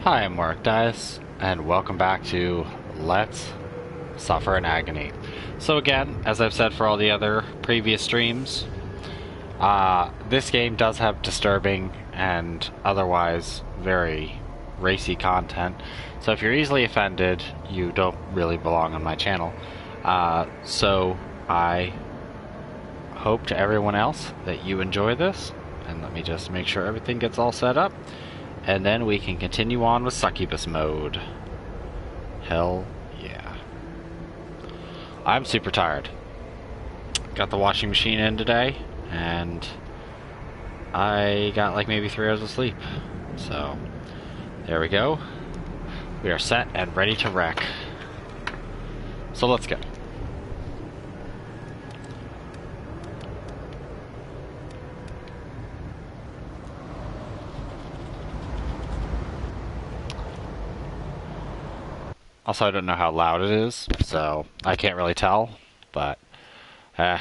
Hi, I'm morakdais, and welcome back to Let's Suffer in Agony. So again, as I've said for all the other previous streams, this game does have disturbing and otherwise very racy content. So if you're easily offended, you don't really belong on my channel. So I hope to everyone else that you enjoy this. And let me just make sure everything gets all set up. And then we can continue on with succubus mode. Hell yeah. I'm super tired. Got the washing machine in today, and I got like maybe 3 hours of sleep. So, there we go. We are set and ready to wreck. So let's go. Also, I don't know how loud it is, so I can't really tell, but so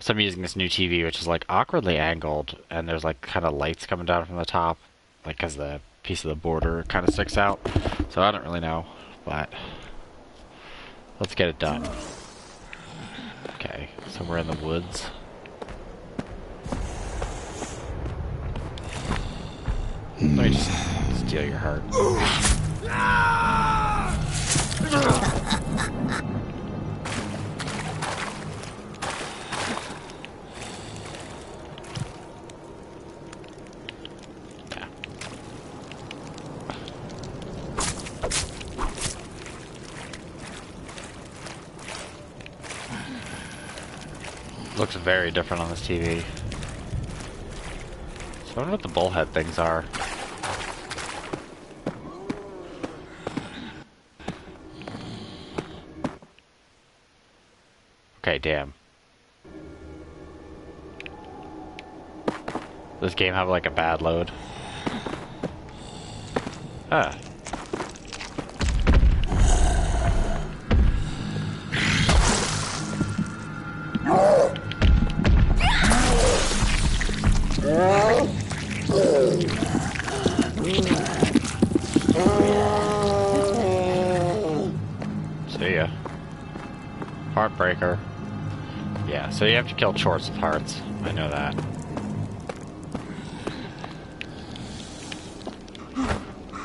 I'm using this new TV, which is like awkwardly angled, and there's like kind of lights coming down from the top, like because the piece of the border kind of sticks out. So I don't really know, but let's get it done. Okay, so we're in the woods. Let me just steal your heart. Looks very different on this TV. So I wonder what the bullhead things are. Okay, damn. Does this game have like a bad load? Ah. See ya. Heartbreaker. Yeah, so you have to kill chorts with hearts. I know that.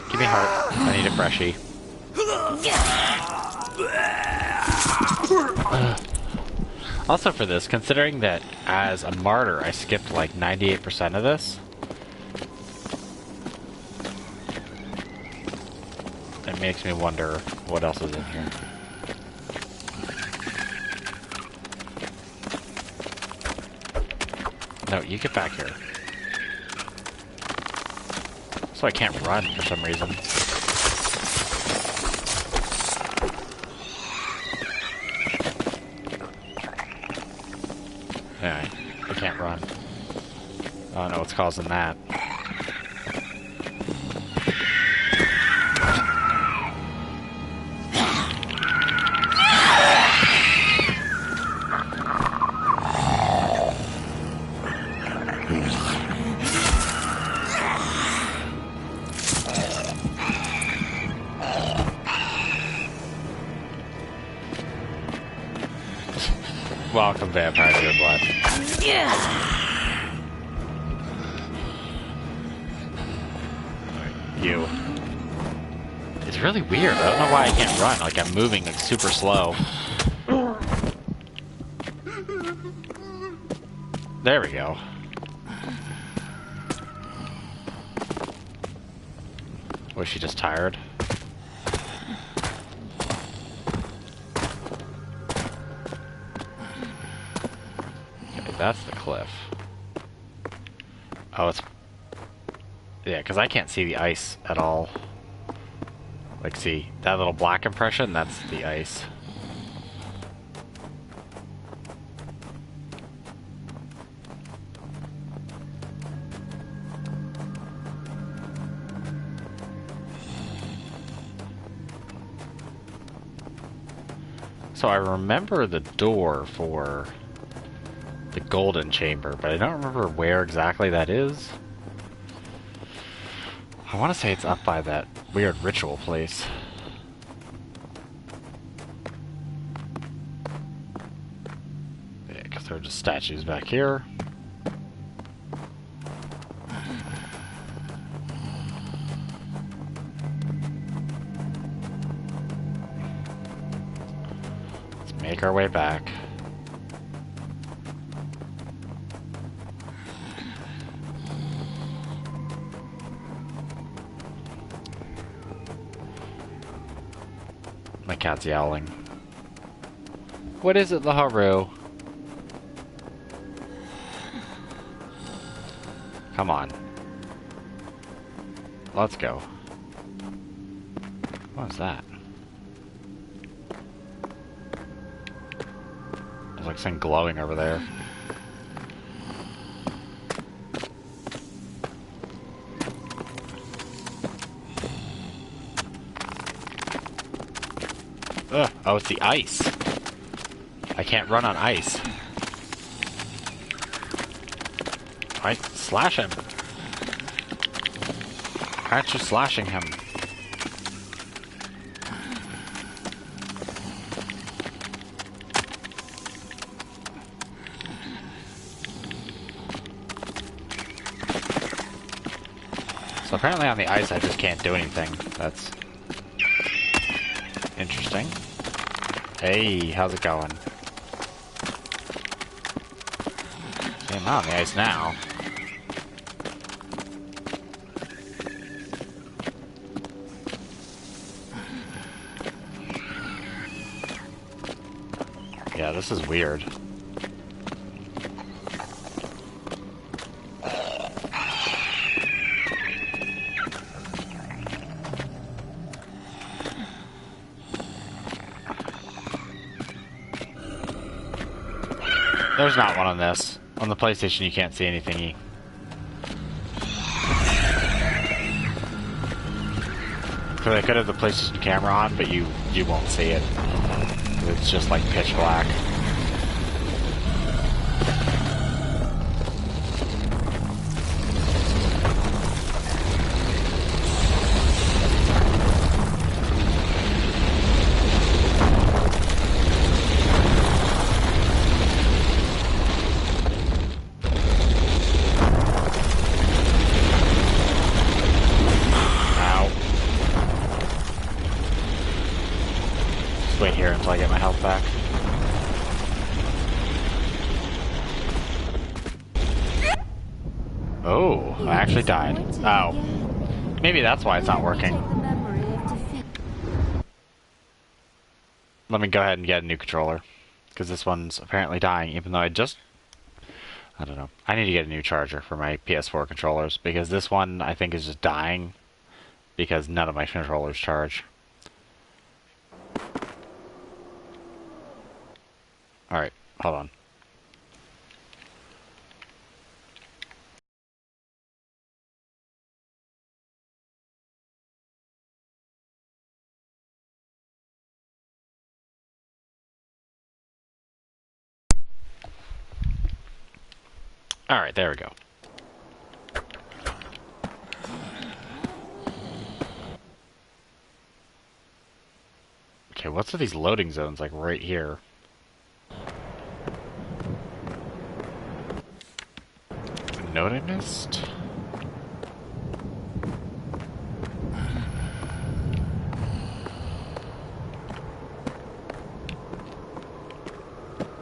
Give me a heart. I need a freshie. Also for this, considering that as a martyr I skipped like 98% of this, it makes me wonder what else is in here. No, you get back here. So I can't run for some reason. Anyway, I can't run. I don't know what's causing that. Welcome, Vampire to Your Blood. You. It's really weird. I don't know why I can't run. Like, I'm moving like super slow. There we go. Was she just tired? That's the cliff. Oh, it's... Yeah, because I can't see the ice at all. Like, see, that little black impression? That's the ice. So I remember the door for the golden chamber, but I don't remember where exactly that is. I want to say it's up by that weird ritual place. Yeah, because there are just statues back here. Let's make our way back. My cat's yowling. What is it, Laharu? Come on. Let's go. What is that? There's like something glowing over there. Ugh. Oh, it's the ice. I can't run on ice. I slash him. Why aren't you slashing him? So apparently on the ice I just can't do anything. That's interesting. Hey, how's it going? See, I'm on the ice now. Yeah, this is weird. There's not one on this. On the PlayStation, you can't see anything. Because I could have the PlayStation camera on, but you won't see it. It's just like pitch black. Wait here until I get my health back. Oh, I actually died. Oh. Maybe that's why it's not working. Let me go ahead and get a new controller. Because this one's apparently dying, even though I don't know. I need to get a new charger for my PS4 controllers, because this one, I think, is just dying. Because none of my controllers charge. Alright, hold on. Alright, there we go. Okay, what's with these loading zones, like, right here? Note I missed?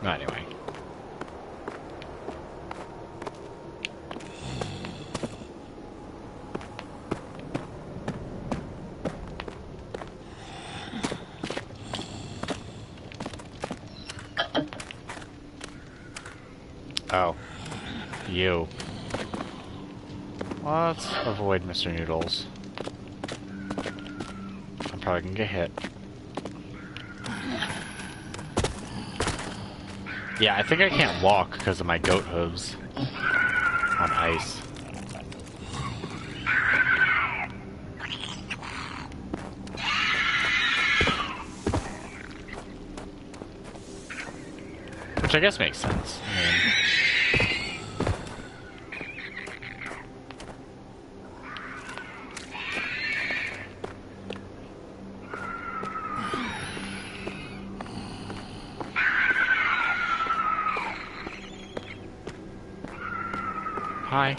Anyway. Oh. You. Let's avoid Mr. Noodles. I'm probably gonna get hit. Yeah, I think I can't walk because of my goat hooves on ice. Which I guess makes sense. I mean, Hi.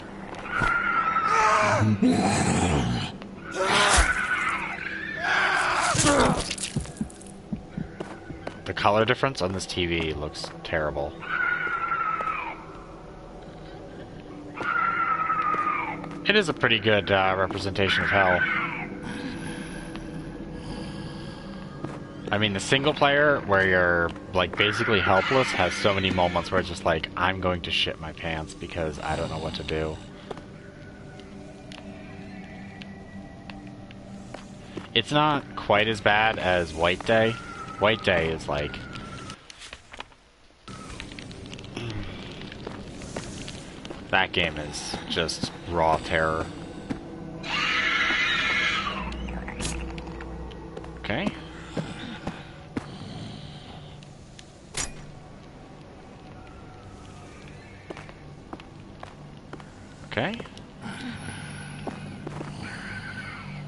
The color difference on this TV looks terrible. It is a pretty good representation of hell. I mean, the single player, where you're, like, basically helpless, has so many moments where it's just like, I'm going to shit my pants because I don't know what to do. It's not quite as bad as White Day. White Day is like... that game is just raw terror. Okay. Okay.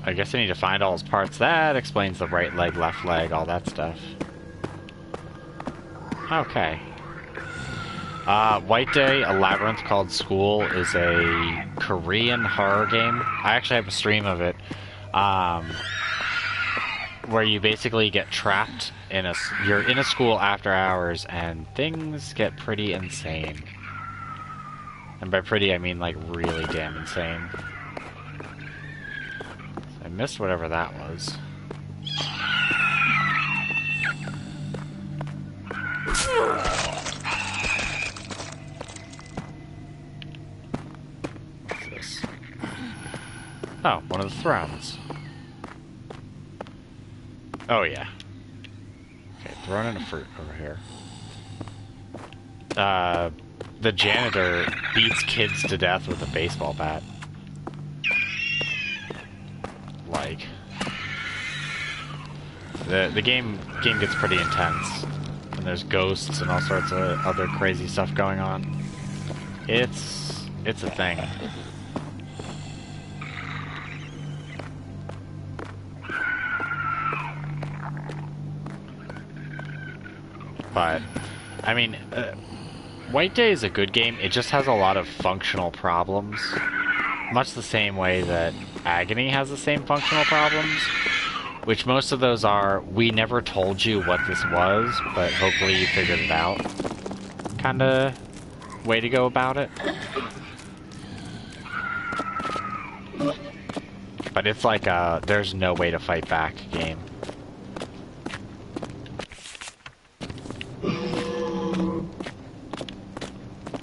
I guess I need to find all his parts. That explains the right leg, left leg, all that stuff. Okay. White Day, A Labyrinth Called School is a Korean horror game. I actually have a stream of it. Where you basically get trapped in you're in a school after hours and things get pretty insane. And by pretty, I mean like really damn insane. I missed whatever that was. What's this? Oh, one of the thrones. Oh yeah. Okay, throwing in a fruit over here. The janitor beats kids to death with a baseball bat. Like, the game gets pretty intense, and there's ghosts and all sorts of other crazy stuff going on. It's a thing. But I mean, White Day is a good game. It just has a lot of functional problems. Much the same way that Agony has the same functional problems. Which most of those are, we never told you what this was, but hopefully you figured it out. Kinda way to go about it. But it's like a there's no way to fight back game.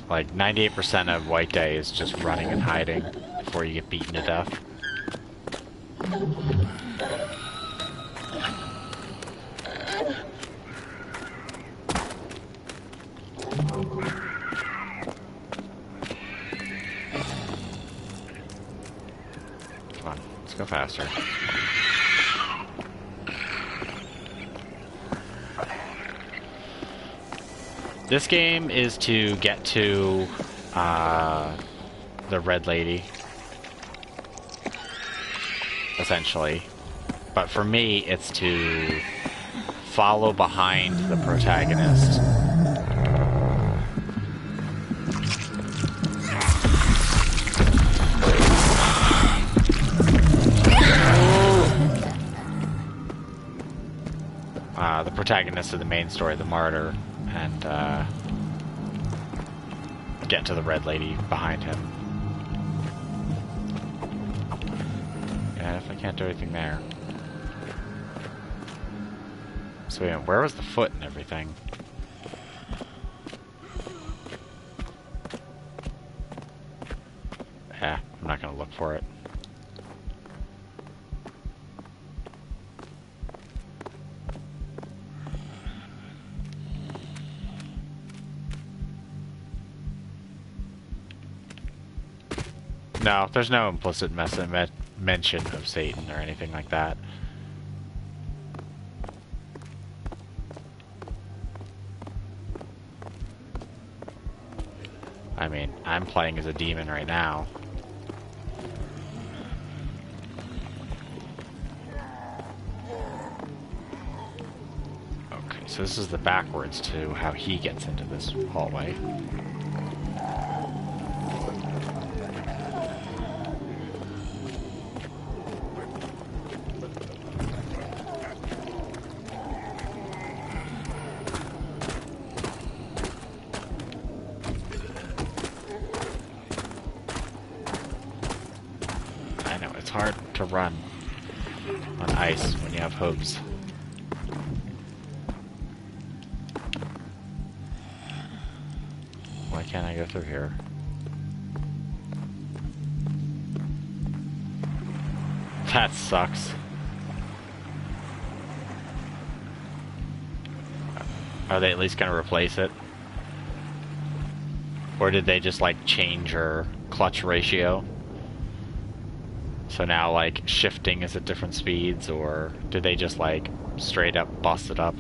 Like, 98% of White Day is just running and hiding before you get beaten to death. Come on, let's go faster. This game is to get to the red lady, essentially. But for me, it's to follow behind the protagonist. The protagonist of the main story, the martyr, and get to the red lady behind him. And if I can't do anything there. So yeah, where was the foot and everything? Yeah, I'm not gonna look for it. No, there's no implicit mention of Satan or anything like that. I mean, I'm playing as a demon right now. Okay, so this is the backwards to how he gets into this hallway. I know, it's hard to run on ice when you have hooves. Why can't I go through here? That sucks. Are they at least gonna replace it? Or did they just like change your clutch ratio? So now like shifting is at different speeds, or did they just like straight up bust it up?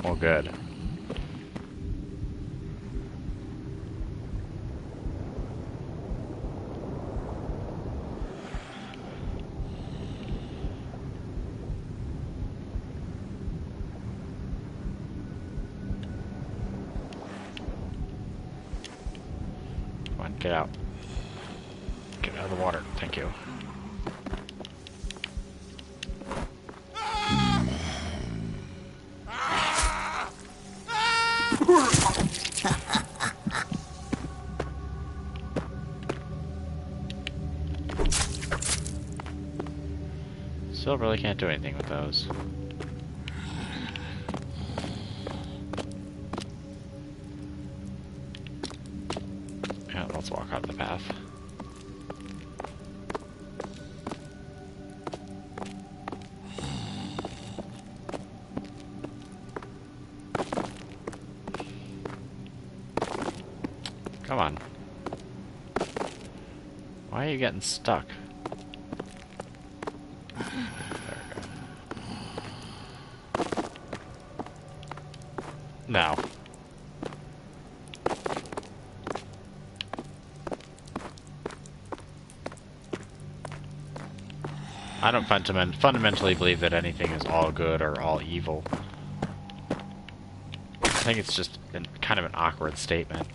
Well, good. Come on, get out. Get out of the water. Thank you. Still really can't do anything with those. Yeah, let's walk out the path. Come on. Why are you getting stuck? No. I don't fundamentally believe that anything is all good or all evil. I think it's just kind of an awkward statement.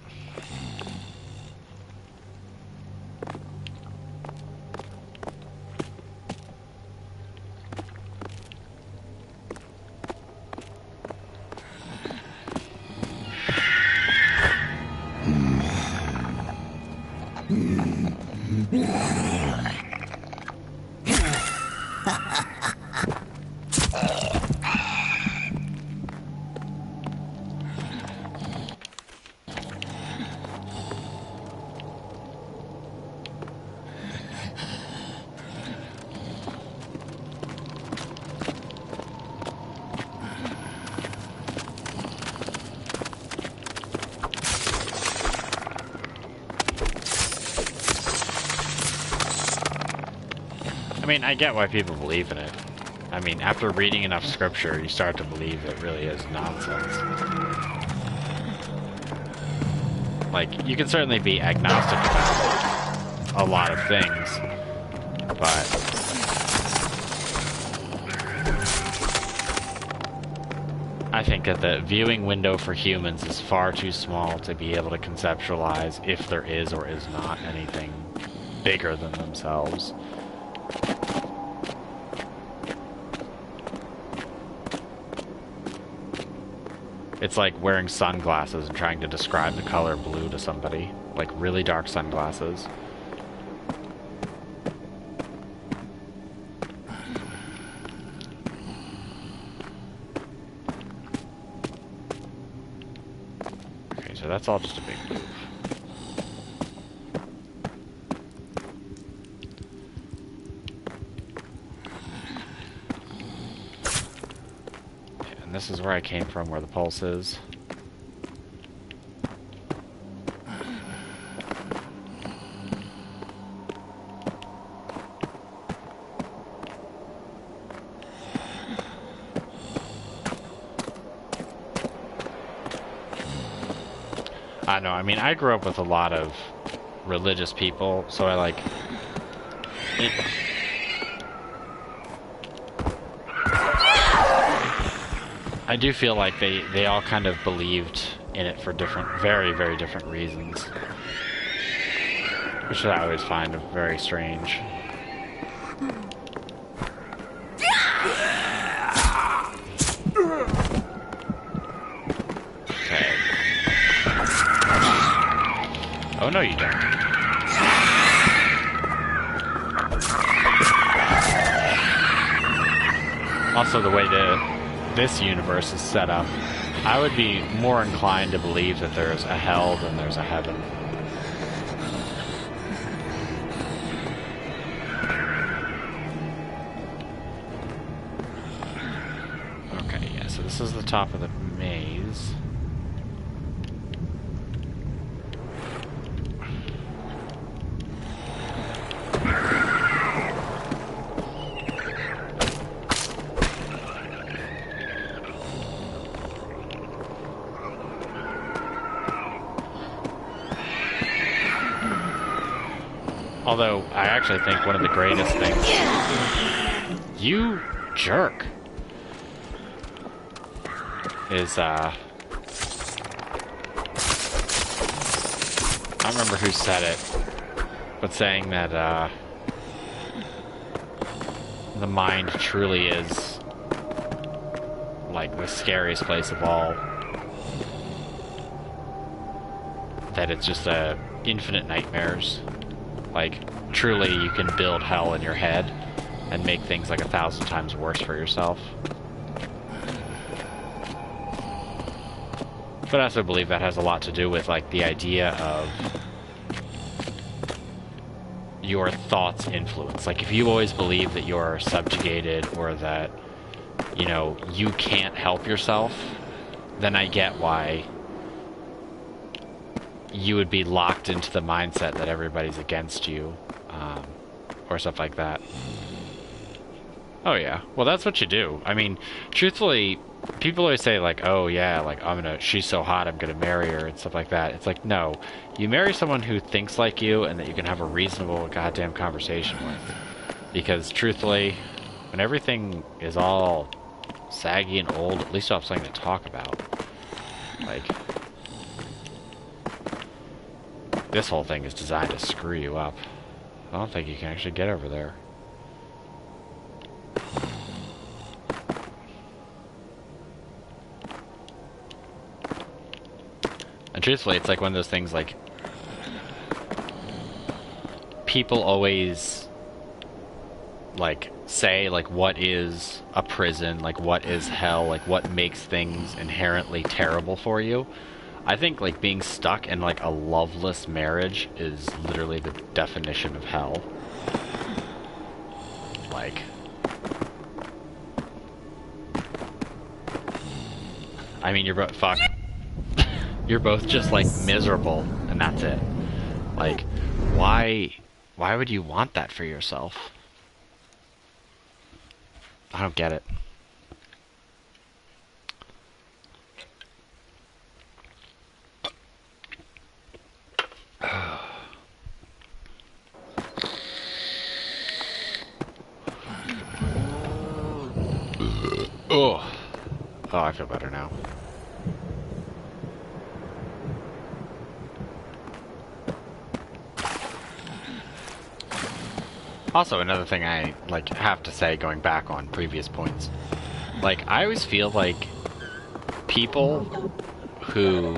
I mean, I get why people believe in it. I mean, after reading enough scripture, you start to believe it really is nonsense. Like, you can certainly be agnostic about a lot of things, but I think that the viewing window for humans is far too small to be able to conceptualize if there is or is not anything bigger than themselves. It's like wearing sunglasses and trying to describe the color blue to somebody. Like really dark sunglasses. Okay, so that's all just a big move. This is where I came from, where the pulse is. I know, I mean, I grew up with a lot of religious people, so I like... I do feel like they all kind of believed in it for different, very, very different reasons. Which I always find very strange. Okay. Oh, no, you don't. Also, the way that this universe is set up, I would be more inclined to believe that there's a hell than there's a heaven. Okay, yeah, so this is the top of the maze. Although, I actually think one of the greatest things... You jerk! Is, I don't remember who said it, but saying that, the mind truly is, like, the scariest place of all. That it's just, infinite nightmares. Like, truly, you can build hell in your head and make things like 1,000 times worse for yourself. But I also believe that has a lot to do with, like, the idea of your thoughts' influence. Like, if you always believe that you're subjugated or that, you know, you can't help yourself, then I get why you would be locked into the mindset that everybody's against you, or stuff like that. Oh yeah, well that's what you do. I mean, truthfully, people always say like, oh yeah, like she's so hot, I'm gonna marry her and stuff like that. It's like, no, you marry someone who thinks like you and that you can have a reasonable goddamn conversation with. Because truthfully, when everything is all saggy and old, at least you'll have something to talk about. Like, this whole thing is designed to screw you up. I don't think you can actually get over there. And truthfully, it's like one of those things, like, people always, like, say, like, what is a prison, like, what is hell, like, what makes things inherently terrible for you. I think, like, being stuck in, like, a loveless marriage is literally the definition of hell. Like... I mean, you're both... Fuck. You're both just, like, miserable, and that's it. Like, why would you want that for yourself? I don't get it. Oh, I feel better now. Also, another thing I, like, have to say, going back on previous points, like, I always feel like people who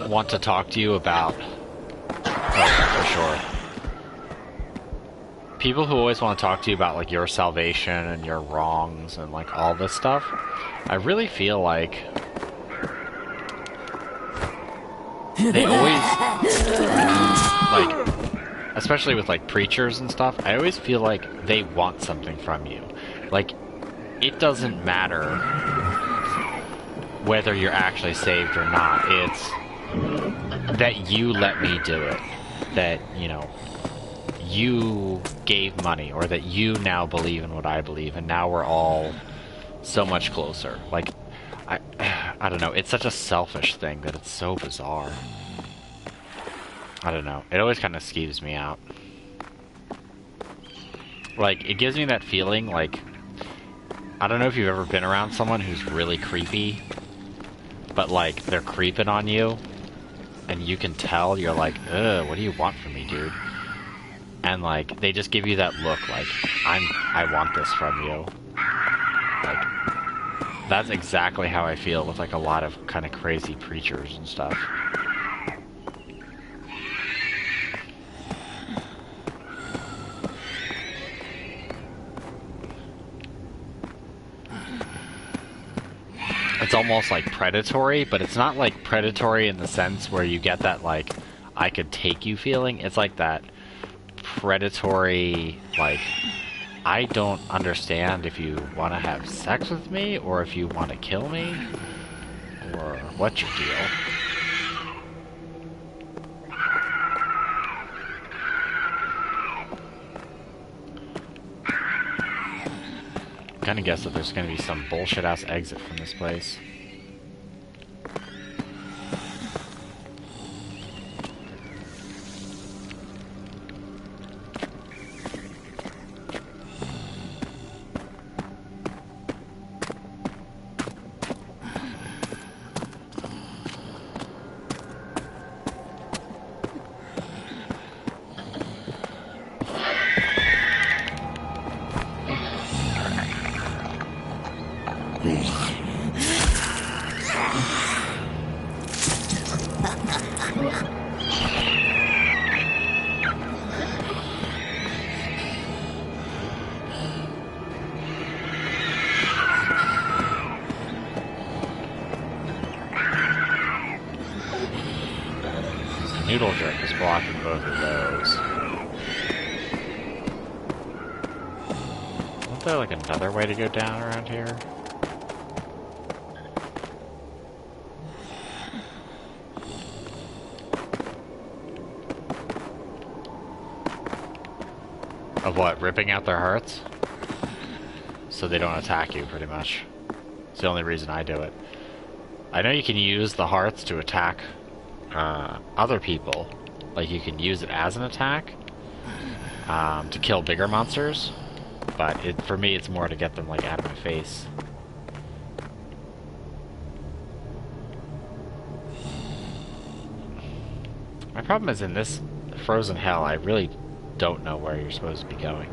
want to talk to you about... Oh, for sure. People who always want to talk to you about, like, your salvation and your wrongs and, like, all this stuff, I really feel like they always, like, especially with, like, preachers and stuff, I always feel like they want something from you. Like, it doesn't matter whether you're actually saved or not. It's that you let me do it. That, you know, you gave money, or that you now believe in what I believe, and now we're all so much closer. Like, I don't know, it's such a selfish thing that it's so bizarre. I don't know, it always kind of skeeves me out. Like, it gives me that feeling, like, I don't know if you've ever been around someone who's really creepy, but like they're creeping on you, and you can tell you're like, ugh, what do you want from me, dude? And like they just give you that look, like I want this from you. Like that's exactly how I feel with like a lot of kind of crazy preachers and stuff. It's almost like predatory, but it's not like predatory in the sense where you get that like I could take you feeling. It's like that predatory, like I don't understand if you want to have sex with me or if you want to kill me or what's your deal. I'm gonna guess that there's gonna be some bullshit ass exit from this place. Noodle jerk is blocking both of those. Isn't there like another way to go down around here? Of what? Ripping out their hearts? So they don't attack you, pretty much. It's the only reason I do it. I know you can use the hearts to attack other people. Like, you can use it as an attack to kill bigger monsters. But for me, it's more to get them, like, out of my face. My problem is in this frozen hell, I really don't know where you're supposed to be going.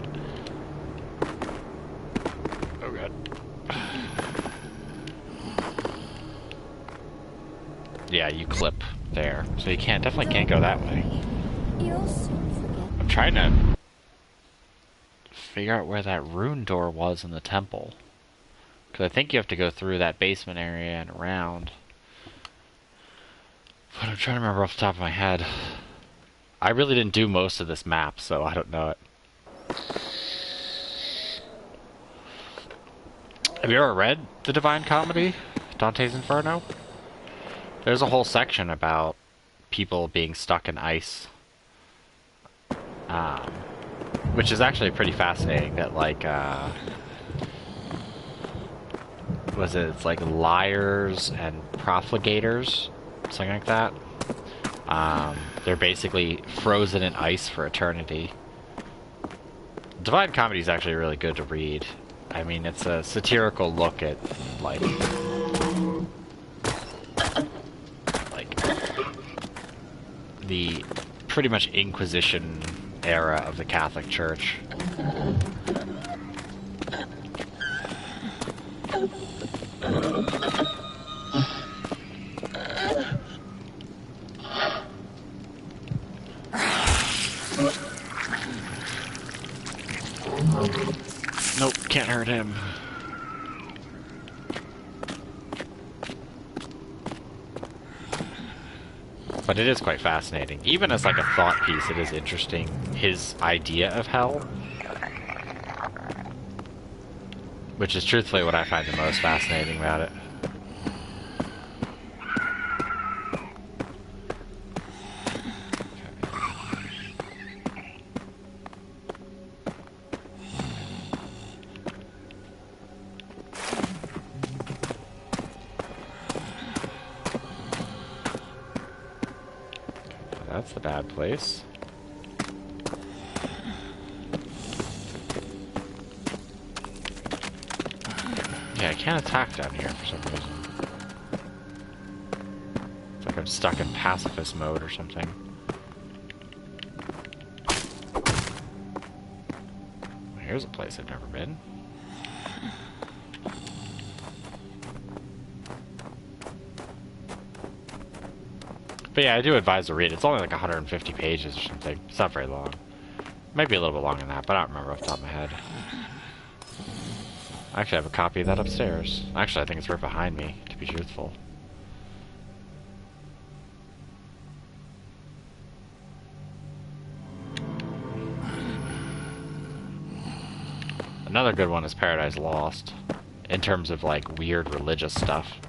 Oh god. Yeah, you clip there. So you definitely can't go that way. I'm trying to figure out where that rune door was in the temple. Because I think you have to go through that basement area and around. But I'm trying to remember off the top of my head. I really didn't do most of this map, so I don't know it. Have you ever read The Divine Comedy? Dante's Inferno? There's a whole section about people being stuck in ice. Which is actually pretty fascinating, that like, it's like liars and profligators, something like that. They're basically frozen in ice for eternity. Divine Comedy is actually really good to read. I mean, it's a satirical look at, like the pretty much Inquisition era of the Catholic Church. Nope, can't hurt him. But it is quite fascinating. Even as like a thought piece, it is interesting. His idea of hell. Which is truthfully what I find the most fascinating about it. That's the bad place. Yeah, I can't attack down here for some reason. It's like I'm stuck in pacifist mode or something. Here's a place I've never been. But yeah, I do advise to read. It's only like 150 pages or something. It's not very long. Might be a little bit longer than that, but I don't remember off the top of my head. I actually have a copy of that upstairs. Actually, I think it's right behind me, to be truthful. Another good one is Paradise Lost, in terms of like weird religious stuff.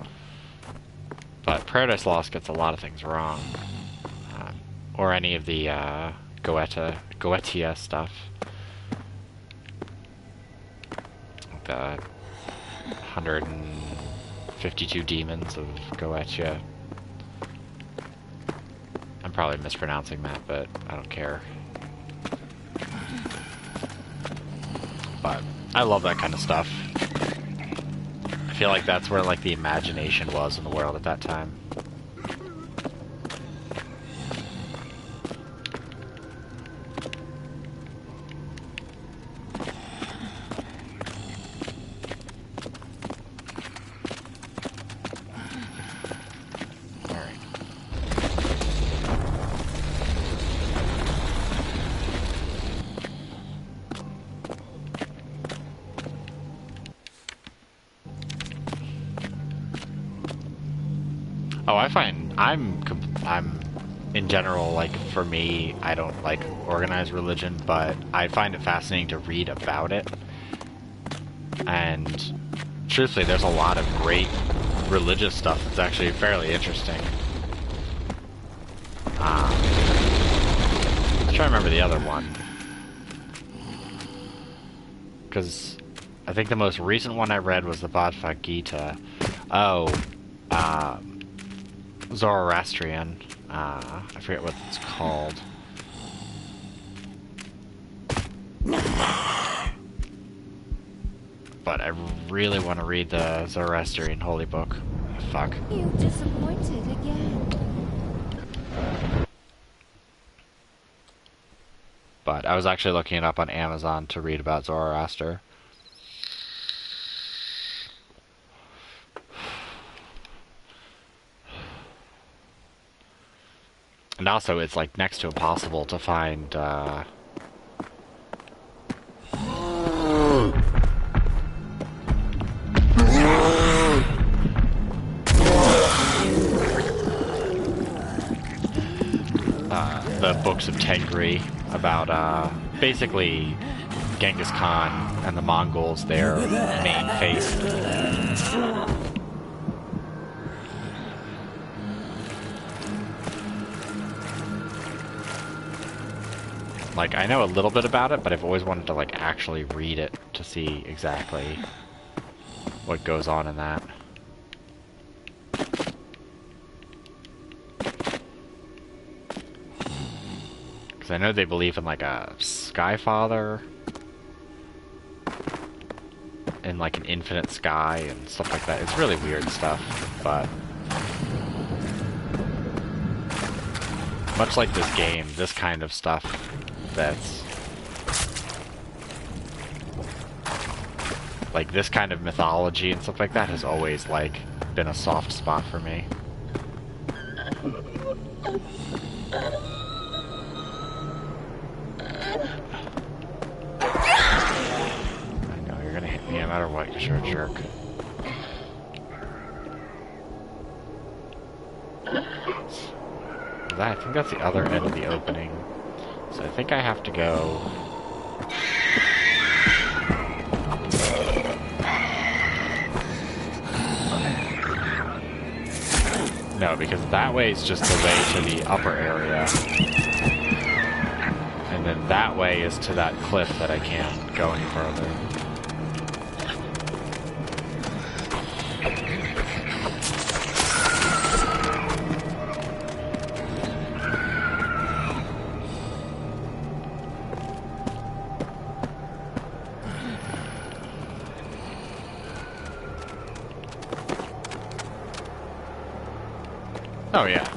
But Paradise Lost gets a lot of things wrong. Or any of the Goetia stuff. The 152 demons of Goetia. I'm probably mispronouncing that, but I don't care. But I love that kind of stuff. I feel like that's where like the imagination was in the world at that time. Oh, I find I'm in general, like, for me, I don't like organized religion, but I find it fascinating to read about it. And truthfully, there's a lot of great religious stuff that's actually fairly interesting. I'm trying to remember the other one, because I think the most recent one I read was the Bhagavad Gita. Oh, Zoroastrian. I forget what it's called. But I really want to read the Zoroastrian holy book. Fuck. You disappointed again. But I was actually looking it up on Amazon to read about Zoroaster. And also, it's like next to impossible to find the books of Tengri about basically Genghis Khan and the Mongols, their main face. Like, I know a little bit about it, but I've always wanted to, like, actually read it to see exactly what goes on in that. Because I know they believe in, like, a Sky Father, and, like, an infinite sky and stuff like that. It's really weird stuff, but much like this game, this kind of stuff that's like this kind of mythology and stuff like that has always like been a soft spot for me. I know you're gonna hit me no matter what, you're a jerk. I think that's the other end of the opening. So I think I have to go... No, because that way is just the way to the upper area. And then that way is to that cliff that I can't go any further. Oh, yeah.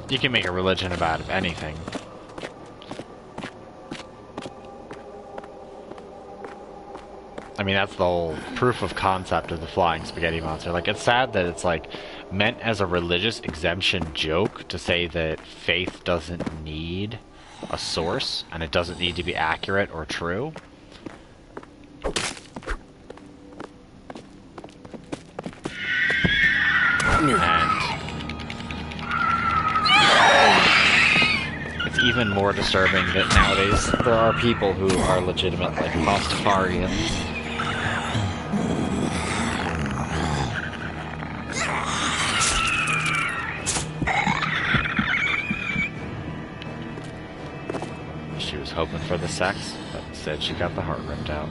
You can make a religion about anything. I mean, that's the whole proof of concept of the flying spaghetti monster. Like, it's sad that it's, like, meant as a religious exemption joke to say that faith doesn't need a source, and it doesn't need to be accurate or true. And it's even more disturbing that nowadays there are people who are legitimate, like, Pastafarians. She was hoping for the sex, but instead she got the heart ripped out.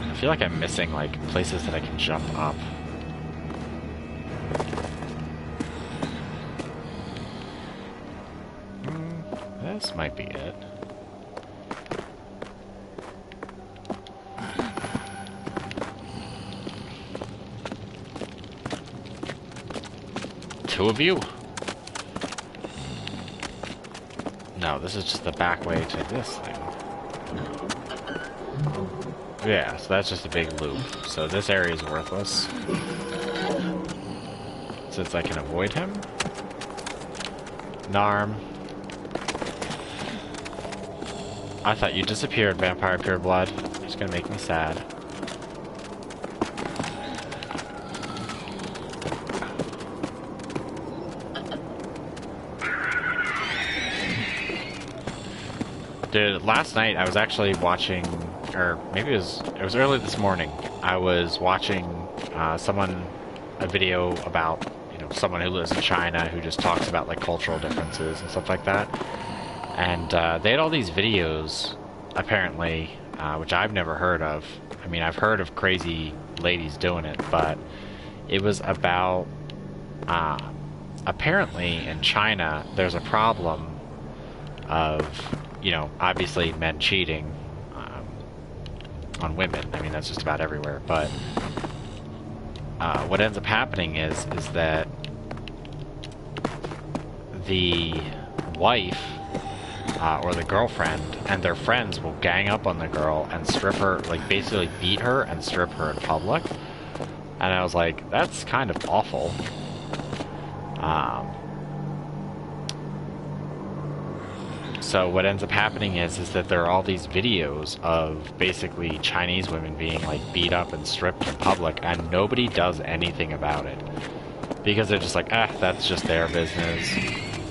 I feel like I'm missing, like, places that I can jump up. This might be it. Two of you? No, this is just the back way to this thing. Yeah, so that's just a big loop. So this area is worthless. Since I can avoid him. Narm. I thought you disappeared, Vampire Pureblood. It's gonna make me sad. Dude, last night I was actually watching, or maybe it was early this morning. I was watching a video about, you know, someone who lives in China who just talks about, like, cultural differences and stuff like that. And they had all these videos, apparently, which I've never heard of. I mean, I've heard of crazy ladies doing it, but it was about, apparently in China, there's a problem of, you know, obviously men cheating on women. I mean, that's just about everywhere. But what ends up happening is that the wife or the girlfriend and their friends will gang up on the girl and strip her, like, basically beat her and strip her in public. And I was like, that's kind of awful. So what ends up happening is that there are all these videos of basically Chinese women being, like, beat up and stripped in public, and nobody does anything about it. Because they're just like, that's just their business.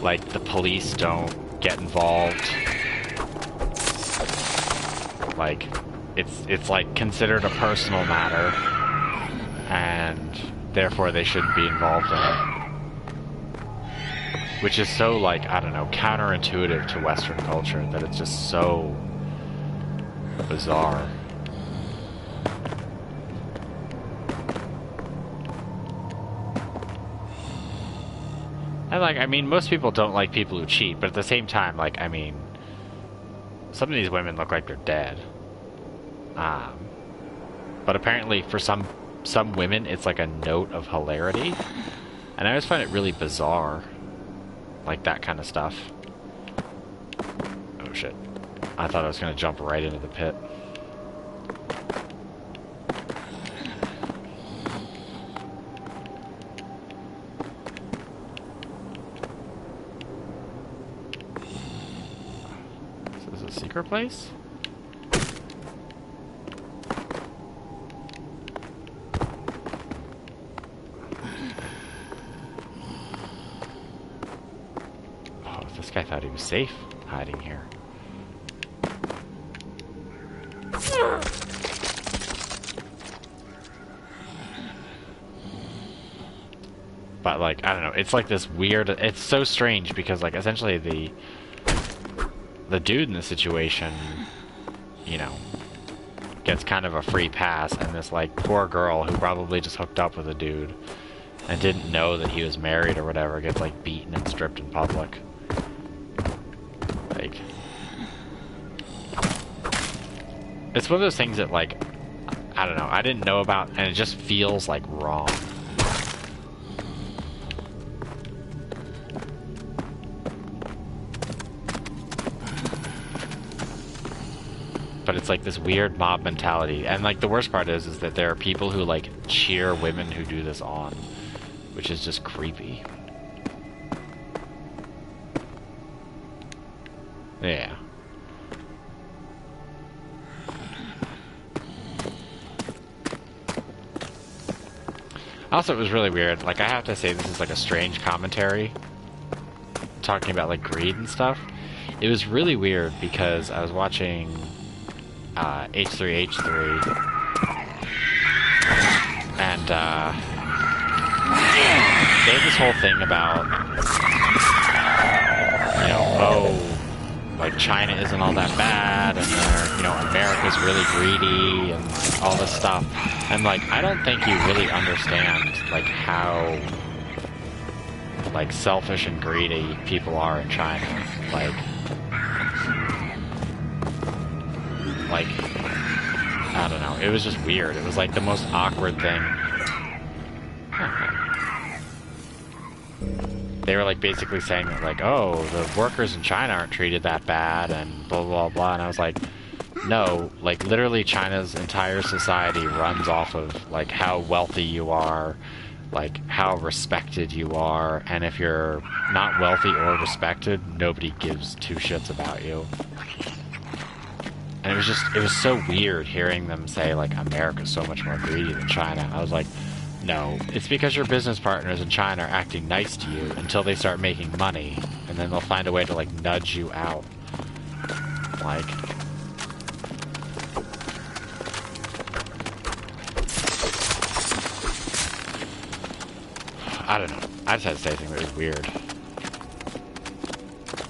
Like, the police don't get involved. Like, it's like considered a personal matter, and therefore they shouldn't be involved in it. Which is so, like, I don't know, counterintuitive to Western culture, that it's just so bizarre. And, like, I mean, most people don't like people who cheat, but at the same time, like, I mean, some of these women look like they're dead. But apparently for some women, it's like a note of hilarity. And I always find it really bizarre. Like, that kind of stuff. Oh, shit. I thought I was going to jump right into the pit. Is this a secret place? I thought he was safe hiding here. But, like, I don't know, it's like this weird, it's so strange because, like, essentially the dude in the situation, you know, gets kind of a free pass, and this, like, poor girl who probably just hooked up with a dude and didn't know that he was married or whatever gets, like, beaten and stripped in public. Like, it's one of those things that, like, I don't know. I didn't know about, and it just feels like wrong. But it's like this weird mob mentality, and like the worst part is that there are people who like cheer women who do this on, which is just creepy. Yeah. Also, it was really weird. Like, I have to say, this is like a strange commentary, talking about like greed and stuff. It was really weird because I was watching H3H3, and they had this whole thing about, you know, oh, like China isn't all that bad, and they're, you know, America's really greedy and all this stuff. And like, I don't think you really understand like how like selfish and greedy people are in China. Like I don't know. It was just weird. It was like the most awkward thing. They were like basically saying that like, oh, the workers in China aren't treated that bad and blah blah blah, and I was like, no, like literally China's entire society runs off of like how wealthy you are, like how respected you are, and if you're not wealthy or respected, nobody gives two shits about you. And it was so weird hearing them say like America's so much more greedy than China. I was like, no, it's because your business partners in China are acting nice to you until they start making money, and then they'll find a way to like nudge you out. Like, I don't know. I just had to say something that was weird.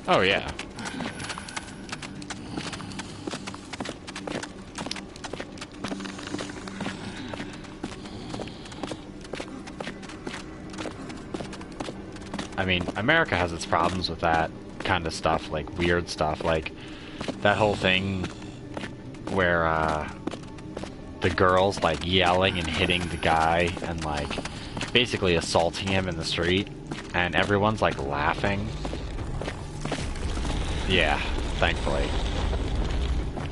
Oh yeah. I mean, America has its problems with that kind of stuff, like weird stuff, like that whole thing where the girl's like yelling and hitting the guy and like basically assaulting him in the street, and everyone's like laughing. Yeah, thankfully.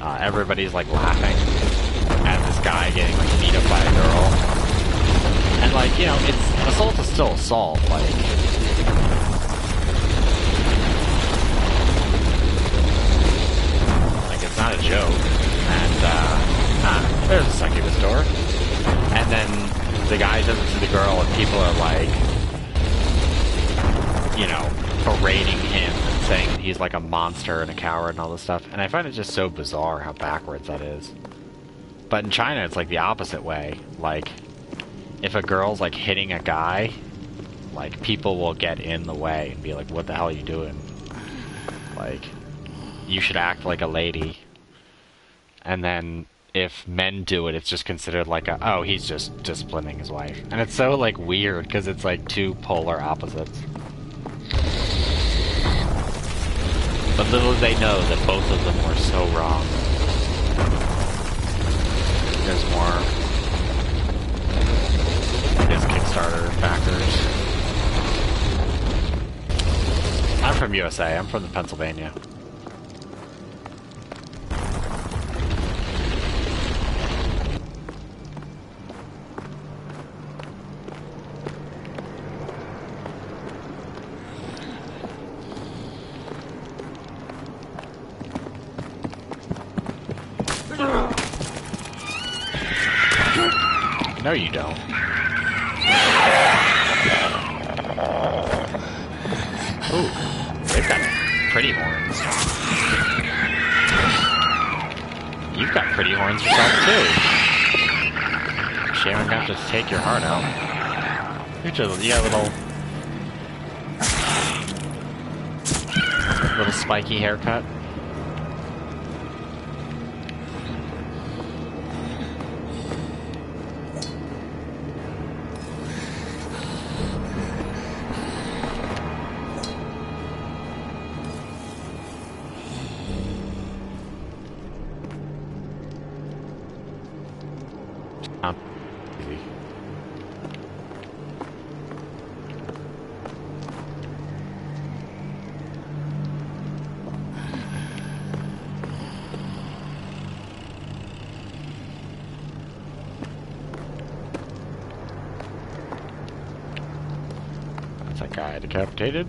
Everybody's like laughing at this guy getting like beat up by a girl. And like, you know, assault is still assault, like. It's not a joke. And, there's a succubus door. And then the guy does it to the girl, and people are like, you know, berating him and saying that he's like a monster and a coward and all this stuff. And I find it just so bizarre how backwards that is. But in China, it's like the opposite way. Like, if a girl's like hitting a guy, like people will get in the way and be like, what the hell are you doing? Like, you should act like a lady. And then if men do it, it's just considered like a, oh, he's just disciplining his wife. And it's so like weird because it's like two polar opposites. But little do they know that both of them were so wrong. There's more. There's Kickstarter backers. I'm from USA. I'm from Pennsylvania. No, you don't. Ooh, they've got pretty horns. You've got pretty horns yourself, too. Shame I'm gonna have to take your heart out. You got a little spiky haircut. Easy. That's a guy decapitated.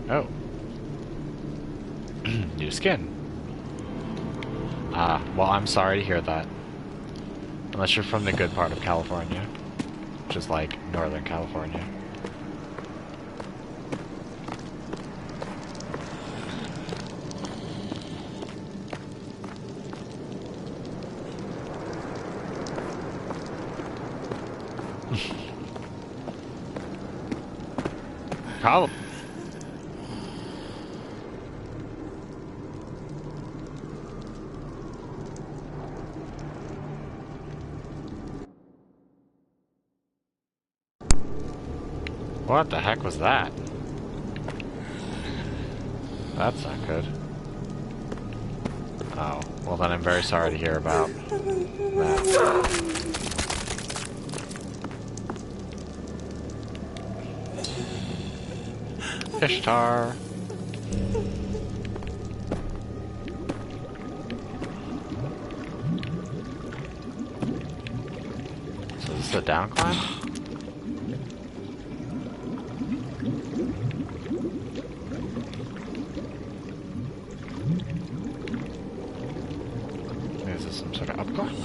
Oh. New skin. Well, I'm sorry to hear that. Unless you're from the good part of California. Which is like Northern California. Probably. What the heck was that? That's not good. Oh, well then I'm very sorry to hear about that. Ishtar. So this is a down climb? Is this some sort of up climb?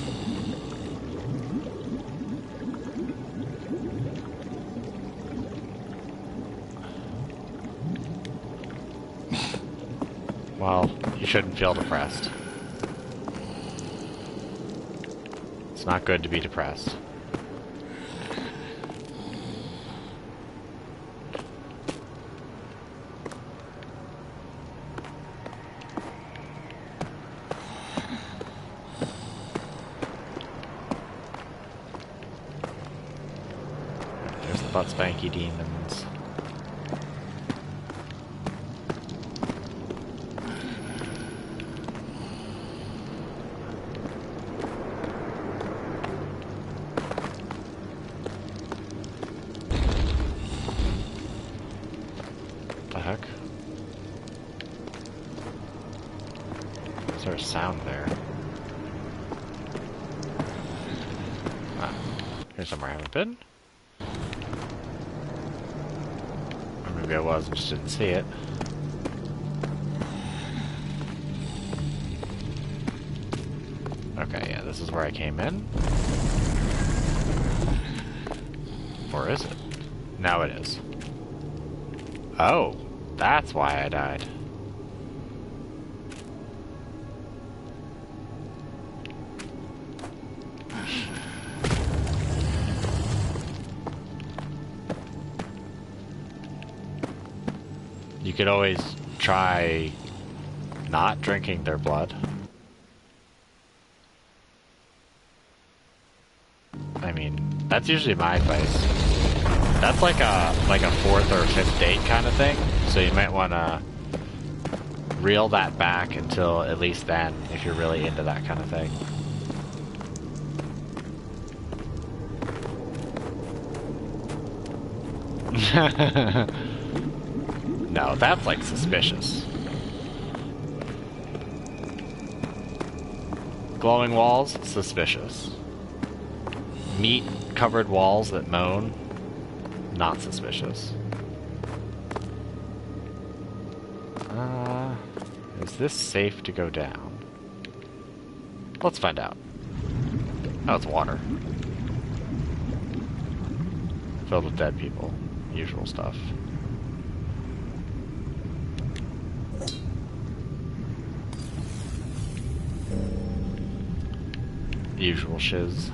Well, you shouldn't feel depressed. It's not good to be depressed. There's the butt spanky demons. Heck? Is there a sound there? Ah, here's somewhere I haven't been. Or maybe I was and just didn't see it. Okay, yeah, this is where I came in. Or is it? Now it is. Oh. That's why I died. You could always try not drinking their blood. I mean, that's usually my advice. That's like a fourth or fifth date kind of thing. So you might want to reel that back until at least then, if you're really into that kind of thing. No, that's like suspicious. Glowing walls, suspicious. Meat-covered walls that moan, not suspicious. Is this safe to go down? Let's find out. Oh, it's water. Filled with dead people. Usual stuff. Usual shiz.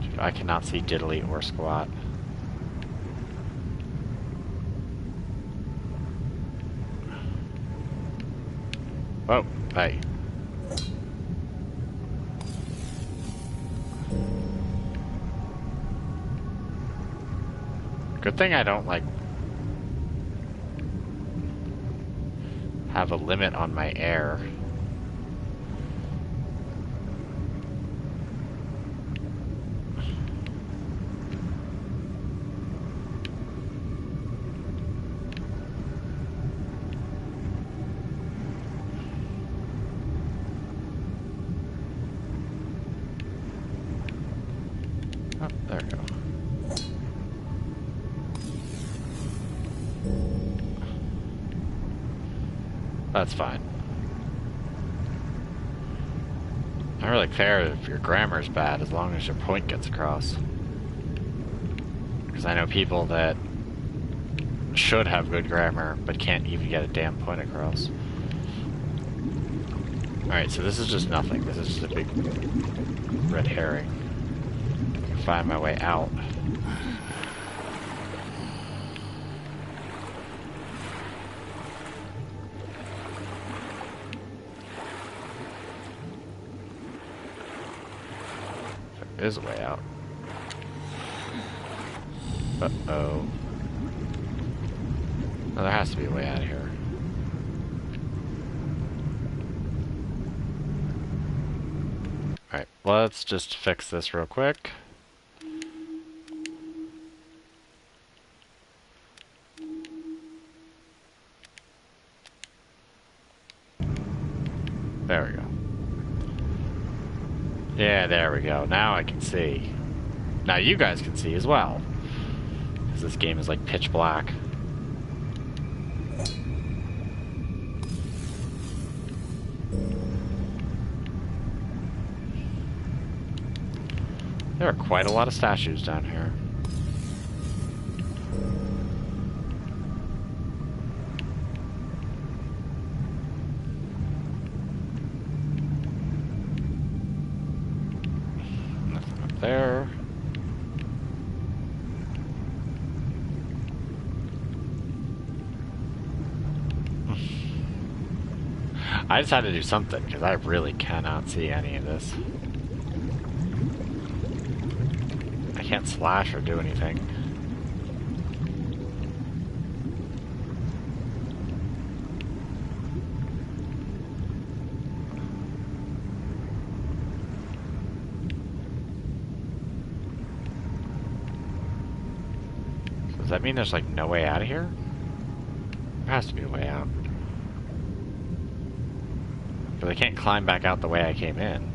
Dude, I cannot see diddly or squat. Oh, hey. Good thing I don't, like, have a limit on my air. Oh, there we go. That's fine. I don't really care if your grammar's bad as long as your point gets across. Because I know people that should have good grammar but can't even get a damn point across. Alright, so this is just nothing. This is just a big red herring. I can find my way out. There is a way out. Uh-oh. No, there has to be a way out of here. Alright, let's just fix this real quick. There we go. Yeah, there we go. Now I can see. Now you guys can see as well. Because this game is like pitch black. There are quite a lot of statues down here. Nothing up there. I just had to do something because I really cannot see any of this. I can't slash or do anything. So does that mean there's like no way out of here? There has to be a way out. But I can't climb back out the way I came in.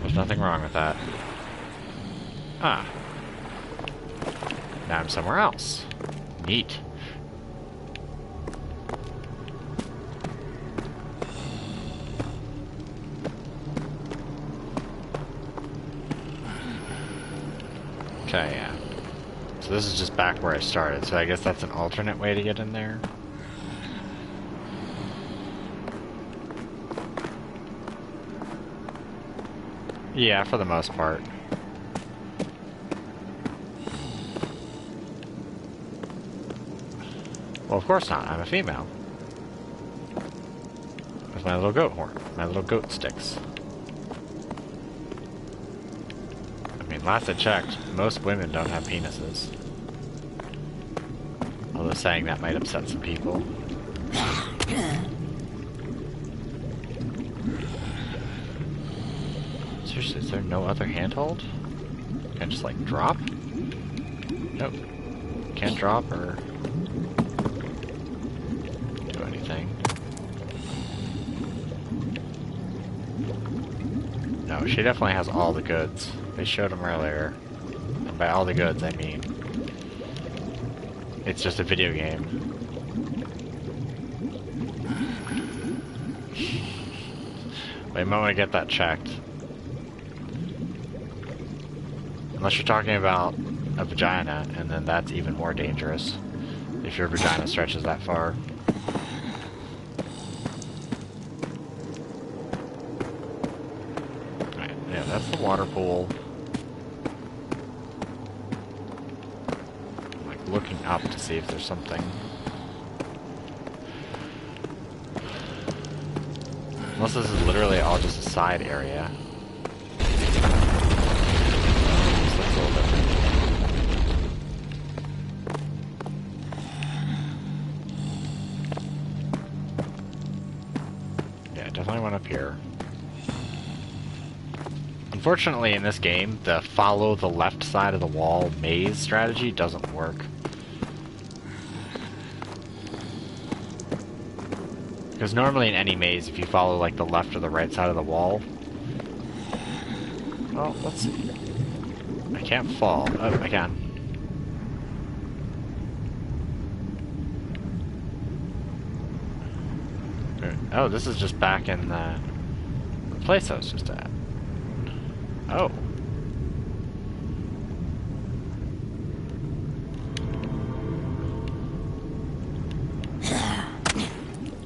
There's nothing wrong with that. Ah. Now I'm somewhere else. Neat. Okay, yeah. So this is just back where I started, so I guess that's an alternate way to get in there. Yeah, for the most part. Well, of course not. I'm a female. With my little goat horn. My little goat sticks. I mean, last I checked, most women don't have penises. Although saying that might upset some people. Seriously, is there no other handhold? Can I just, like, drop? Nope. Can't drop or do anything. No, she definitely has all the goods. They showed them earlier. And by all the goods, I mean it's just a video game. We might want to get that checked. Unless you're talking about a vagina, and then that's even more dangerous. If your vagina stretches that far. that's the water pool. I'm like looking up to see if there's something. Unless this is literally all just a side area. This looks a little different. Yeah, definitely one up here. Unfortunately, in this game, the follow the left side of the wall maze strategy doesn't work. Because normally in any maze, if you follow like the left or the right side of the wall... Well, let's see. I can't fall. Oh, I can. Oh, this is just back in the place I was just at. Oh.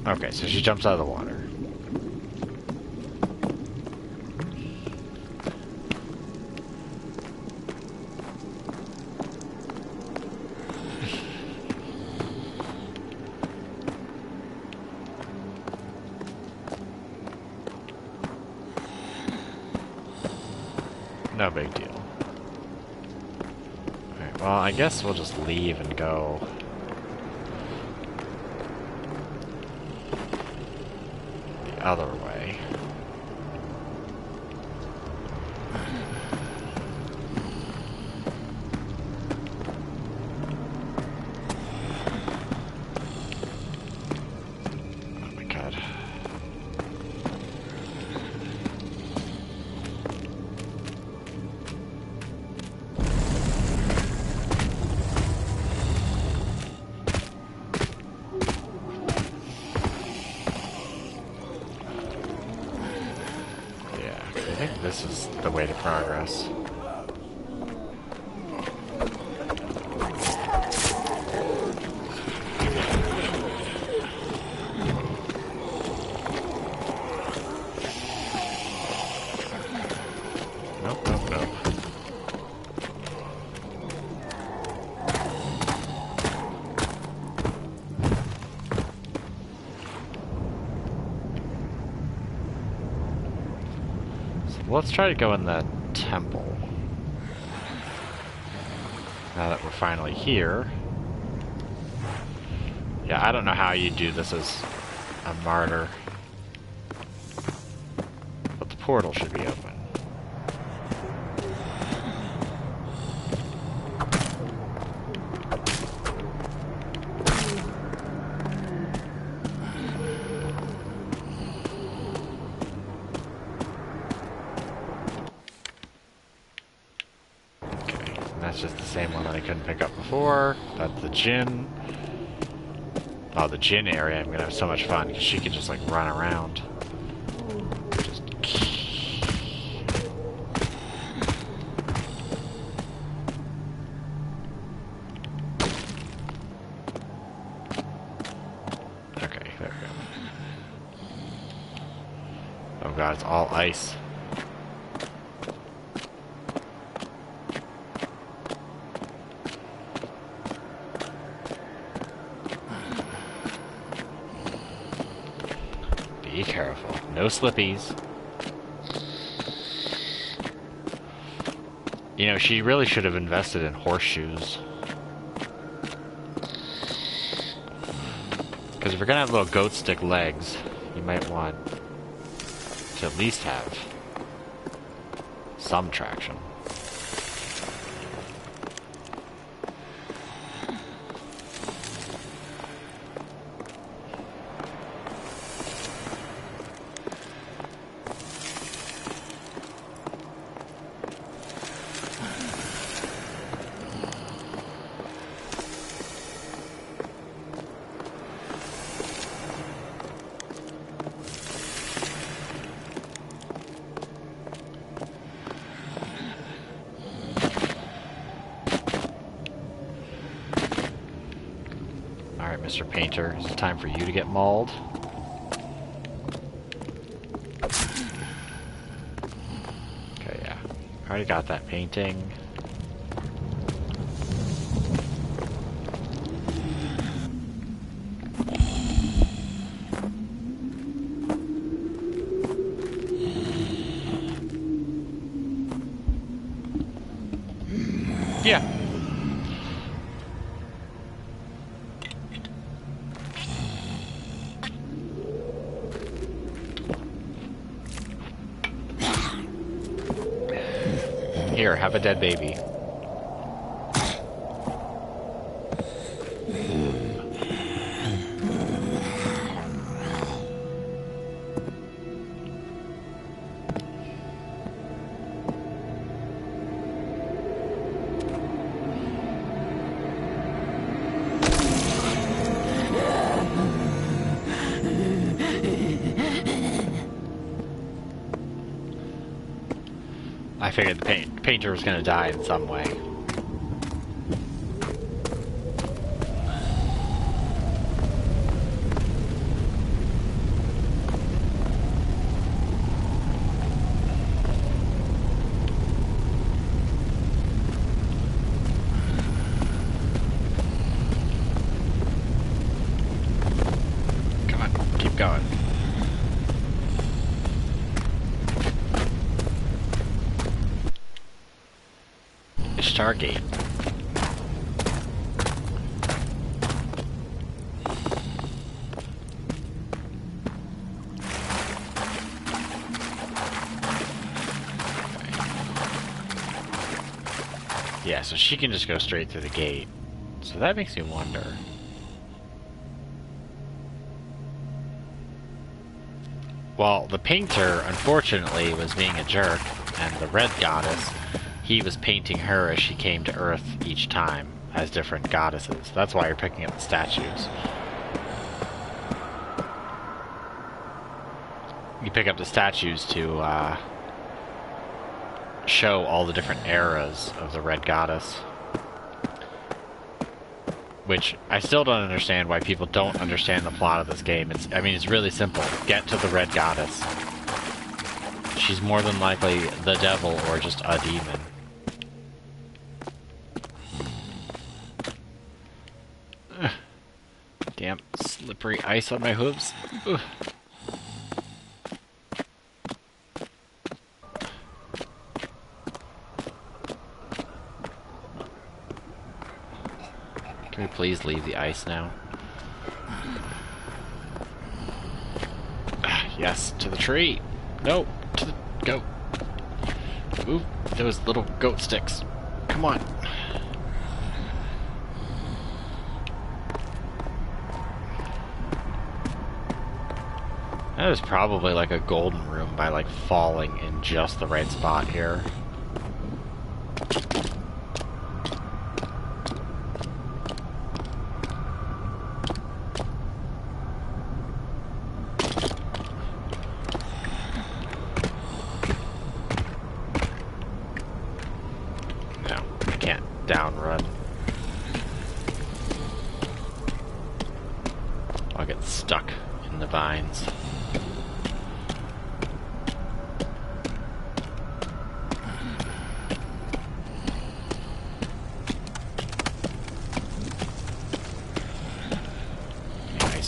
Okay, so she jumps out of the water. No big deal. Alright, well, I guess we'll just leave and go the other way. Oh my god. I think this is the way to progress. Nope, nope, nope. Let's try to go in the temple. Now that we're finally here. Yeah, I don't know how you do this as a martyr. But the portal should be open. That's just the same one that I couldn't pick up before. That's the Jinn. Oh, the Jinn area. I'm gonna have so much fun because she can just like run around. Just... Okay, there we go. Oh god, it's all ice. Be careful. No slippies. You know, she really should have invested in horseshoes. Because if you're gonna have little goat stick legs, you might want to at least have some traction. Alright, Mr. Painter, it's time for you to get mauled. Okay, Already got that painting. Yeah. Here, have a dead baby. I figured the painter was going to die in some way. Come on, keep going. Stargate. Yeah, so she can just go straight through the gate. So that makes me wonder. Well, the painter, unfortunately, was being a jerk, and the red goddess, he was painting her as she came to Earth each time as different goddesses. That's why you're picking up the statues. You pick up the statues to show all the different eras of the red goddess. Which, I still don't understand why people don't understand the plot of this game. I mean, it's really simple. Get to the red goddess. She's more than likely the devil or just a demon. Damn, slippery ice on my hooves. Ugh. Can we please leave the ice now? Yes, to the tree. No, to the goat. Move those little goat sticks. Come on. That is probably like a golden room by like falling in just the right spot here. No, I can't down run. I'll get stuck in the vines.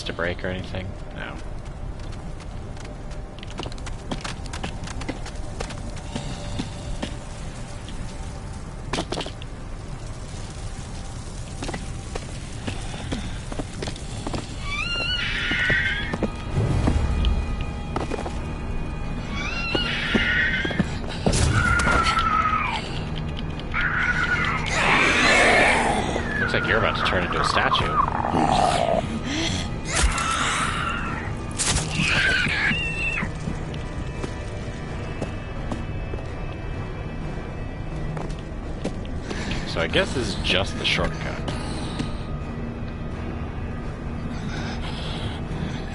To break or anything? No. Looks like you're about to turn into a statue. So I guess this is just the shortcut.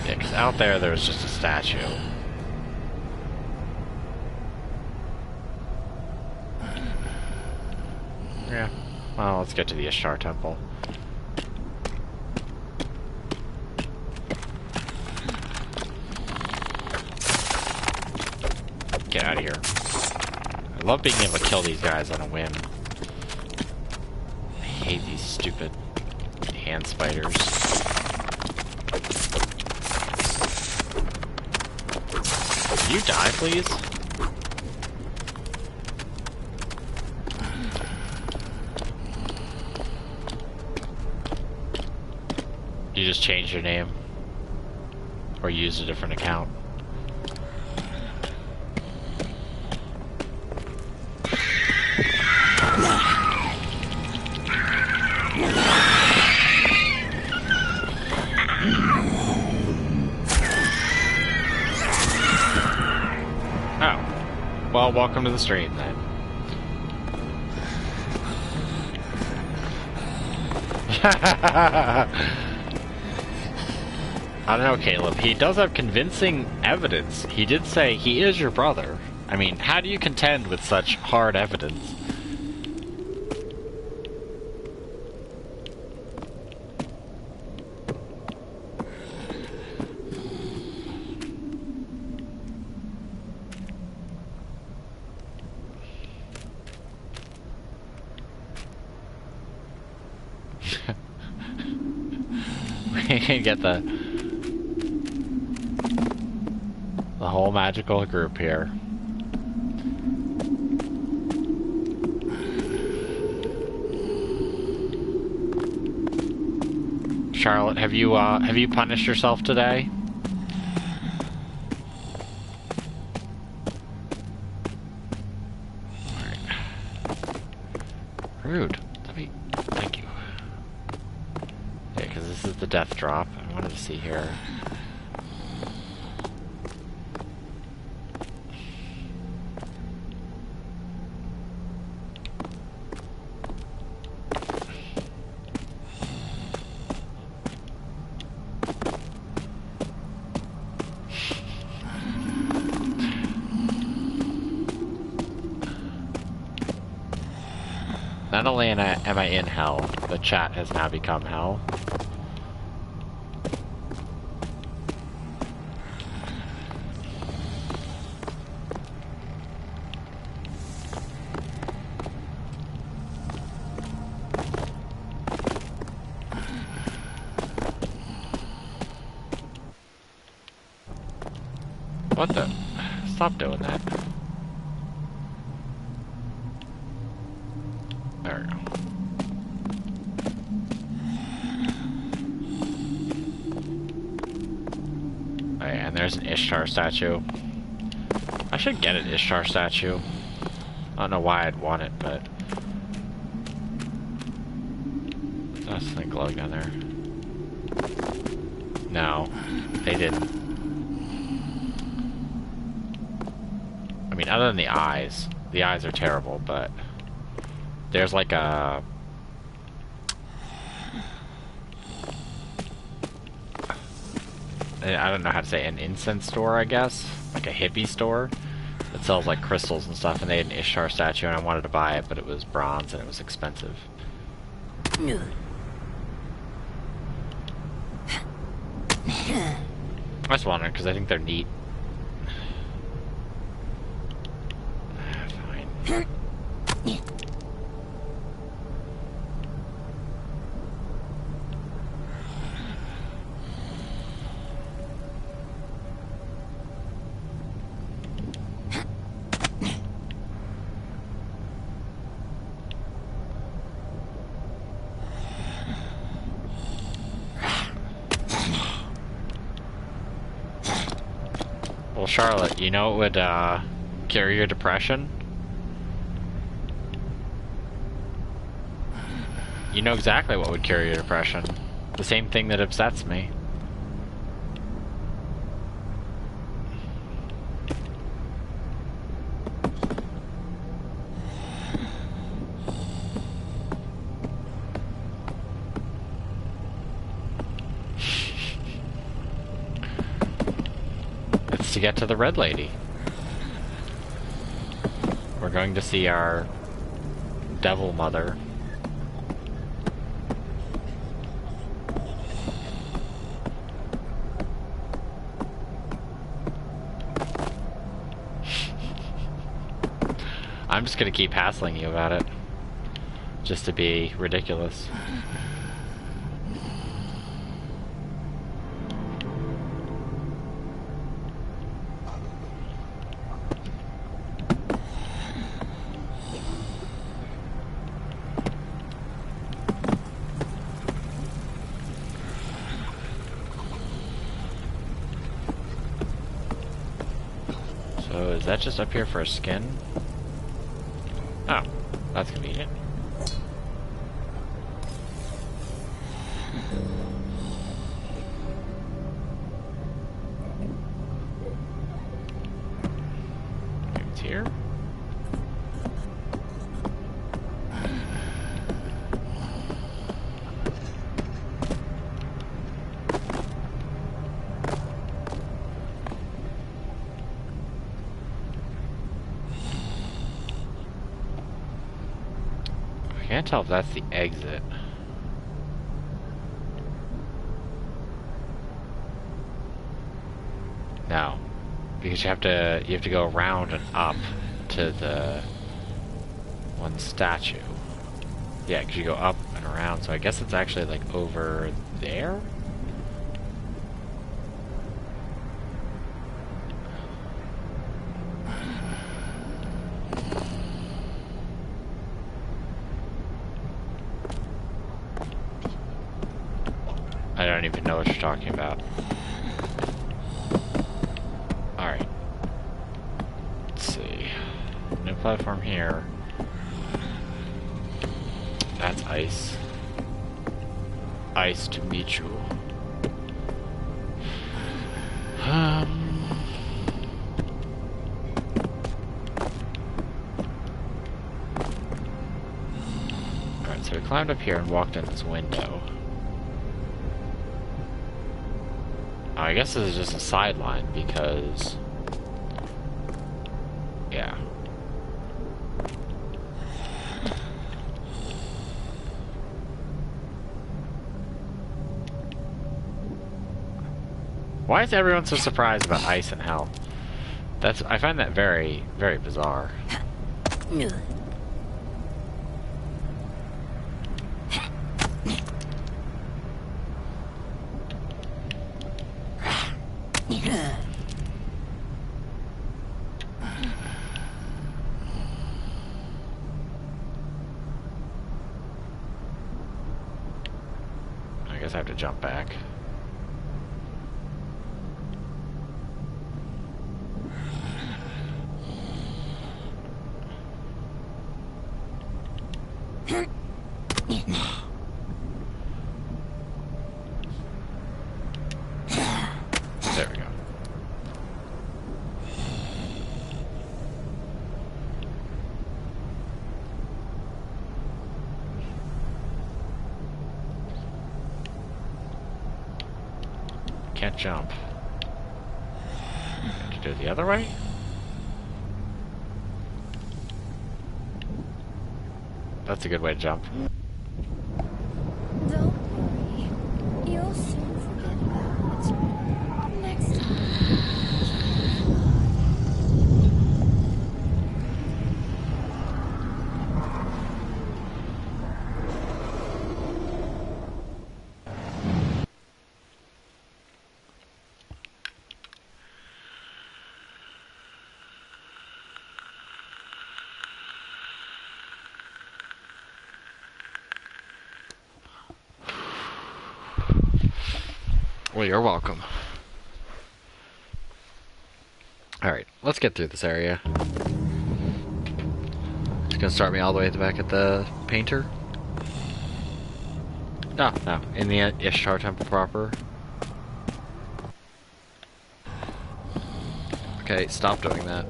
Yeah, because out there was just a statue. Yeah. Well, let's get to the Ishtar Temple. Get out of here. I love being able to kill these guys on a whim. I hate these stupid hand spiders. Can you die, please? You just changed your name? Or used a different account? Oh. Well, welcome to the stream, then. I don't know, Caleb. He does have convincing evidence. He did say he is your brother. I mean, how do you contend with such hard evidence? We can get the whole magical group here. Charlotte, have you punished yourself today? Rude. Thank you. Yeah, because this is the death drop. I wanted to see here. Not only am I in hell, the chat has now become hell. What the? Stop doing that. There we go. Oh, yeah, and there's an Ishtar statue. I should get an Ishtar statue. I don't know why I'd want it, but... That's something glowing down there. No, they didn't. I mean, other than the eyes. The eyes are terrible, but... There's like a... I don't know how to say, an incense store, I guess? Like a hippie store that sells like crystals and stuff, and they had an Ishtar statue and I wanted to buy it, but it was bronze and it was expensive. I just wondered, because I think they're neat. Fine. Well, Charlotte, you know what would cure your depression? You know exactly what would cure your depression. The same thing that upsets me. It's to get to the Red Lady. We're going to see our Devil Mother. I'm just gonna keep hassling you about it. Just to be ridiculous. So is that just up here for a skin? Oh, that's convenient. Maybe it's here? I can't tell if that's the exit. No, because you have to go around and up to the one statue. Yeah, because you go up and around. So I guess it's actually like over there. I don't even know what you're talking about. Alright. Let's see. New platform here. That's ice. Ice to meet you. Alright, so we climbed up here and walked in this window. I guess this is just a sideline because... yeah. Why is everyone so surprised about ice and hell? I find that very, very bizarre. I guess I have to jump back. There we go. Can't jump. Have to do it the other way? That's a good way to jump. Don't worry. You'll soon forget about it. Next time. Well, you're welcome. Alright, let's get through this area. It's gonna start me all the way at the back at the painter. No, no, in the Ishtar Temple proper. Okay, stop doing that.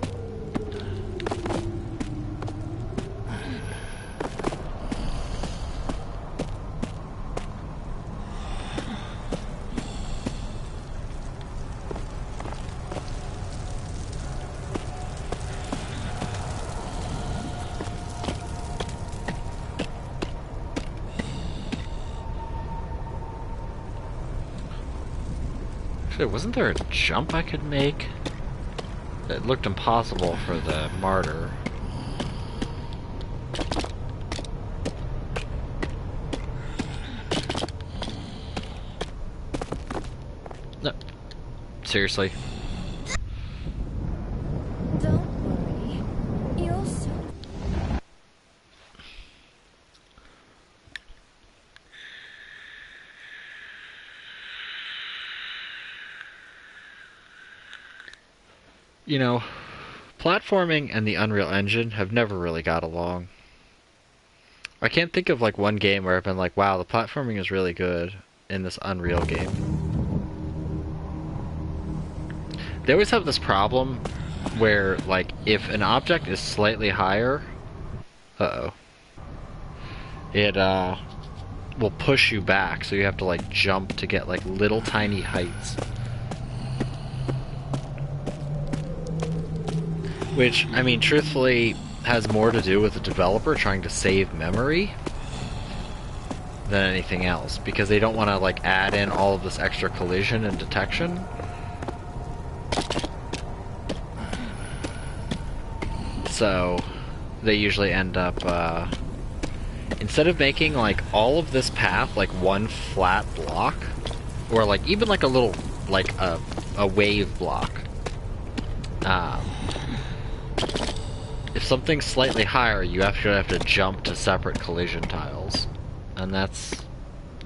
Wasn't there a jump I could make? It looked impossible for the martyr. Seriously. Don't worry. You'll soon. You know, platforming and the Unreal Engine have never really got along. I can't think of like one game where I've been like, wow, the platforming is really good in this Unreal game. They always have this problem where, like, if an object is slightly higher, it will push you back, so you have to like jump to get like little tiny heights. Which, I mean, truthfully, has more to do with the developer trying to save memory than anything else, because they don't want to like add in all of this extra collision and detection. So they usually end up instead of making like all of this path like one flat block, or like even like a little like a wave block, if something's slightly higher, you actually have to jump to separate collision tiles, and that's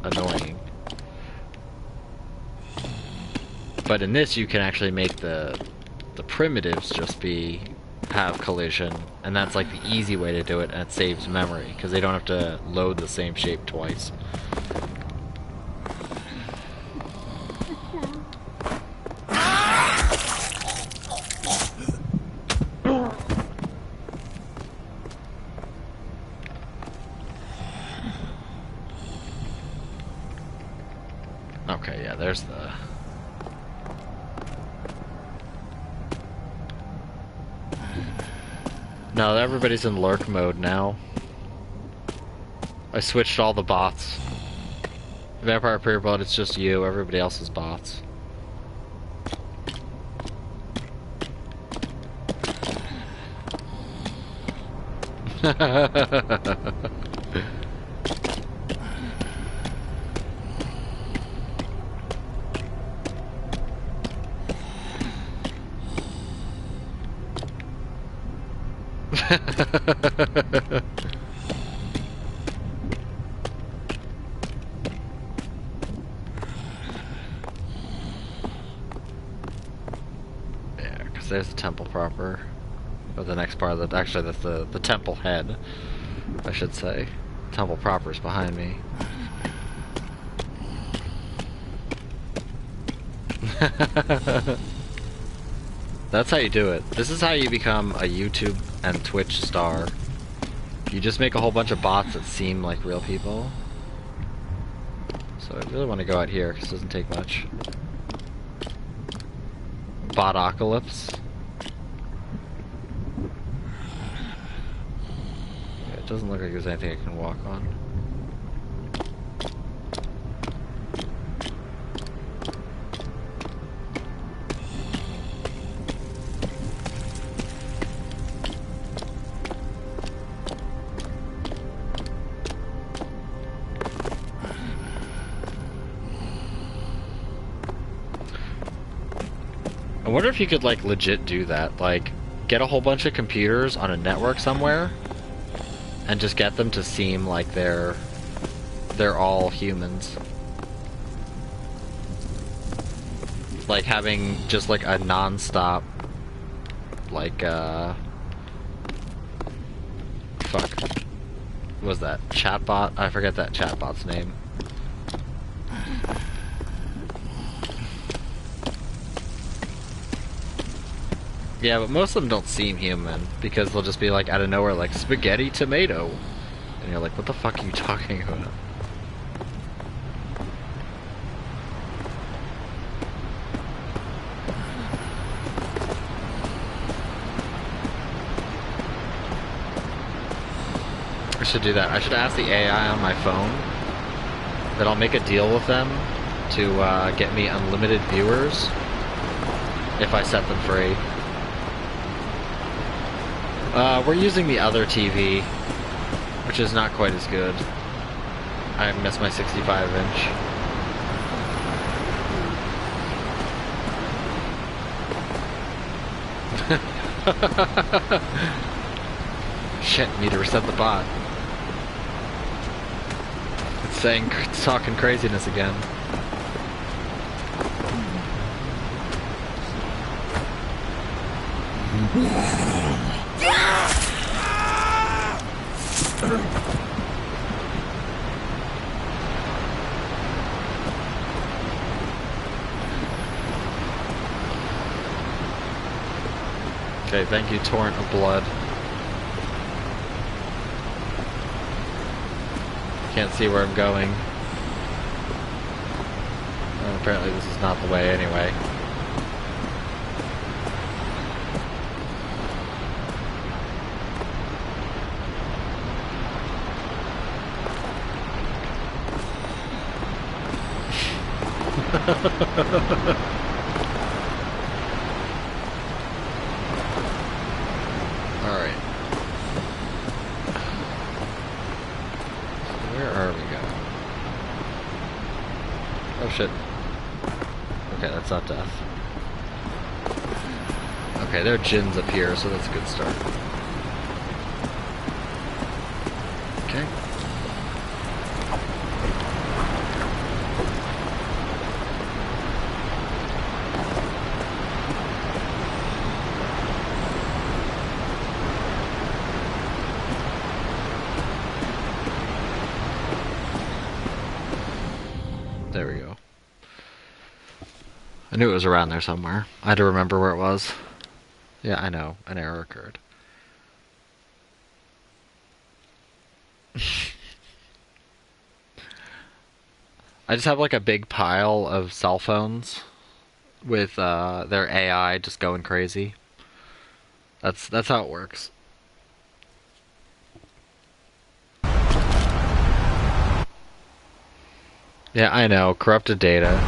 annoying. But in this, you can actually make the primitives just have collision, and that's like the easy way to do it, and it saves memory because they don't have to load the same shape twice. Okay, yeah, there's the... No, everybody's in lurk mode now. I switched all the bots. Vampire Pre-Blood, it's just you, everybody else is bots. Yeah, because there's the temple proper. Or the next part of the... Actually, that's the temple head, I should say. Temple proper is behind me. That's how you do it. This is how you become a YouTube and Twitch star. You just make a whole bunch of bots that seem like real people. So I really want to go out here because it doesn't take much. Botocalypse. Yeah, it doesn't look like there's anything I can walk on. I wonder if you could, like, legit do that. Like, get a whole bunch of computers on a network somewhere, and just get them to seem like they're all humans. Like, having just, like, a non-stop, like, fuck. What was that? Chatbot? I forget that chatbot's name. Yeah, but most of them don't seem human, because they'll just be like, out of nowhere, like, spaghetti tomato. And you're like, what the fuck are you talking about? I should do that. I should ask the AI on my phone that I'll make a deal with them to get me unlimited viewers if I set them free. We're using the other TV, which is not quite as good. I miss my 65-inch. Shit, need to reset the bot. It's talking craziness again. Okay, thank you, torrent of blood. Can't see where I'm going. Well, apparently this is not the way anyway. Alright. Where are we going? Oh shit. Okay, that's not death. Okay, there are gins up here, so that's a good start. Okay. There we go. I knew it was around there somewhere. I had to remember where it was. Yeah, I know. An error occurred. I just have like a big pile of cell phones with their AI just going crazy. That's how it works. Yeah, I know. Corrupted data.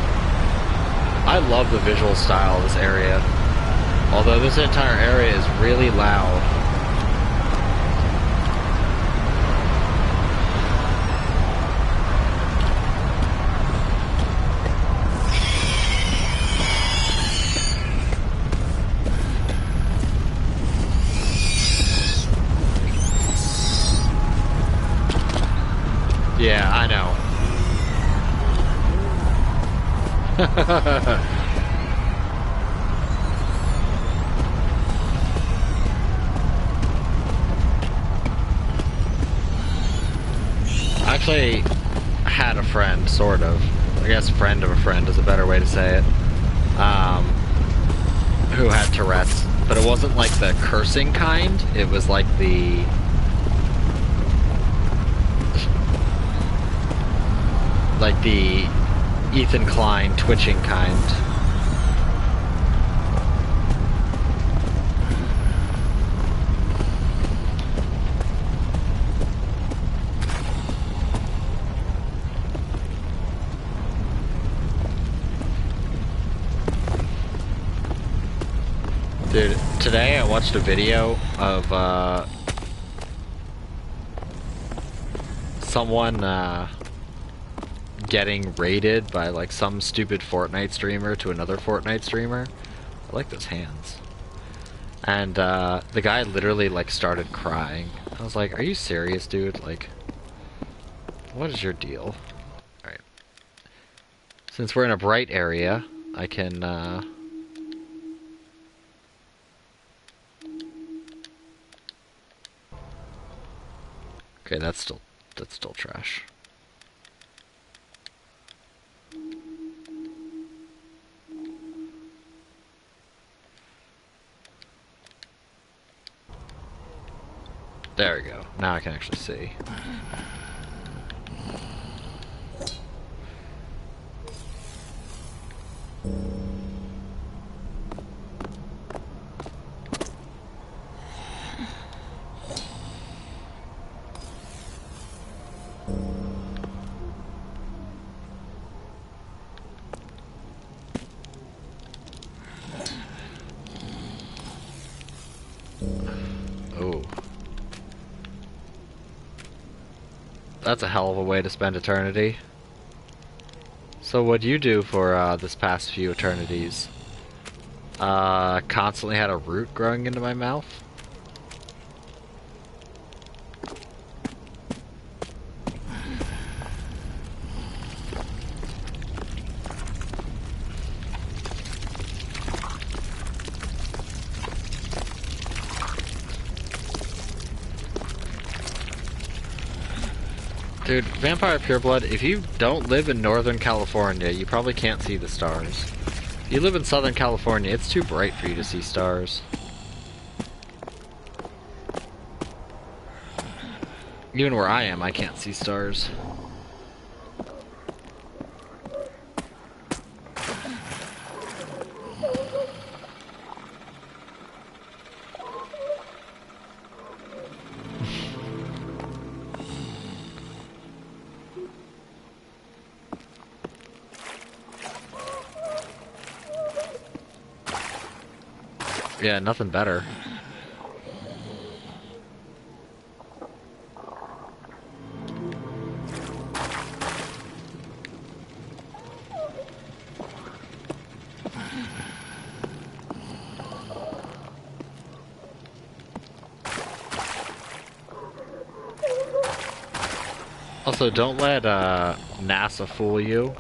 I love the visual style of this area. Although this entire area is really loud. Yeah, I know. I actually had a friend, sort of. I guess friend of a friend is a better way to say it. Who had Tourette's, but it wasn't like the cursing kind. It was like the Ethan Klein twitching kind. Dude, today I watched a video of someone getting raided by like some stupid Fortnite streamer to another Fortnite streamer. I like those hands. And the guy literally like started crying. I was like, are you serious, dude? Like, what is your deal? Alright. Since we're in a bright area, I can okay, that's still trash. There we go. Now I can actually see. Oh. That's a hell of a way to spend eternity. So what'd you do for this past few eternities? Constantly had a root growing into my mouth. Dude, Vampire Pureblood, if you don't live in Northern California, you probably can't see the stars. If you live in Southern California, it's too bright for you to see stars. Even where I am, I can't see stars. Yeah, nothing better. Also, don't let NASA fool you.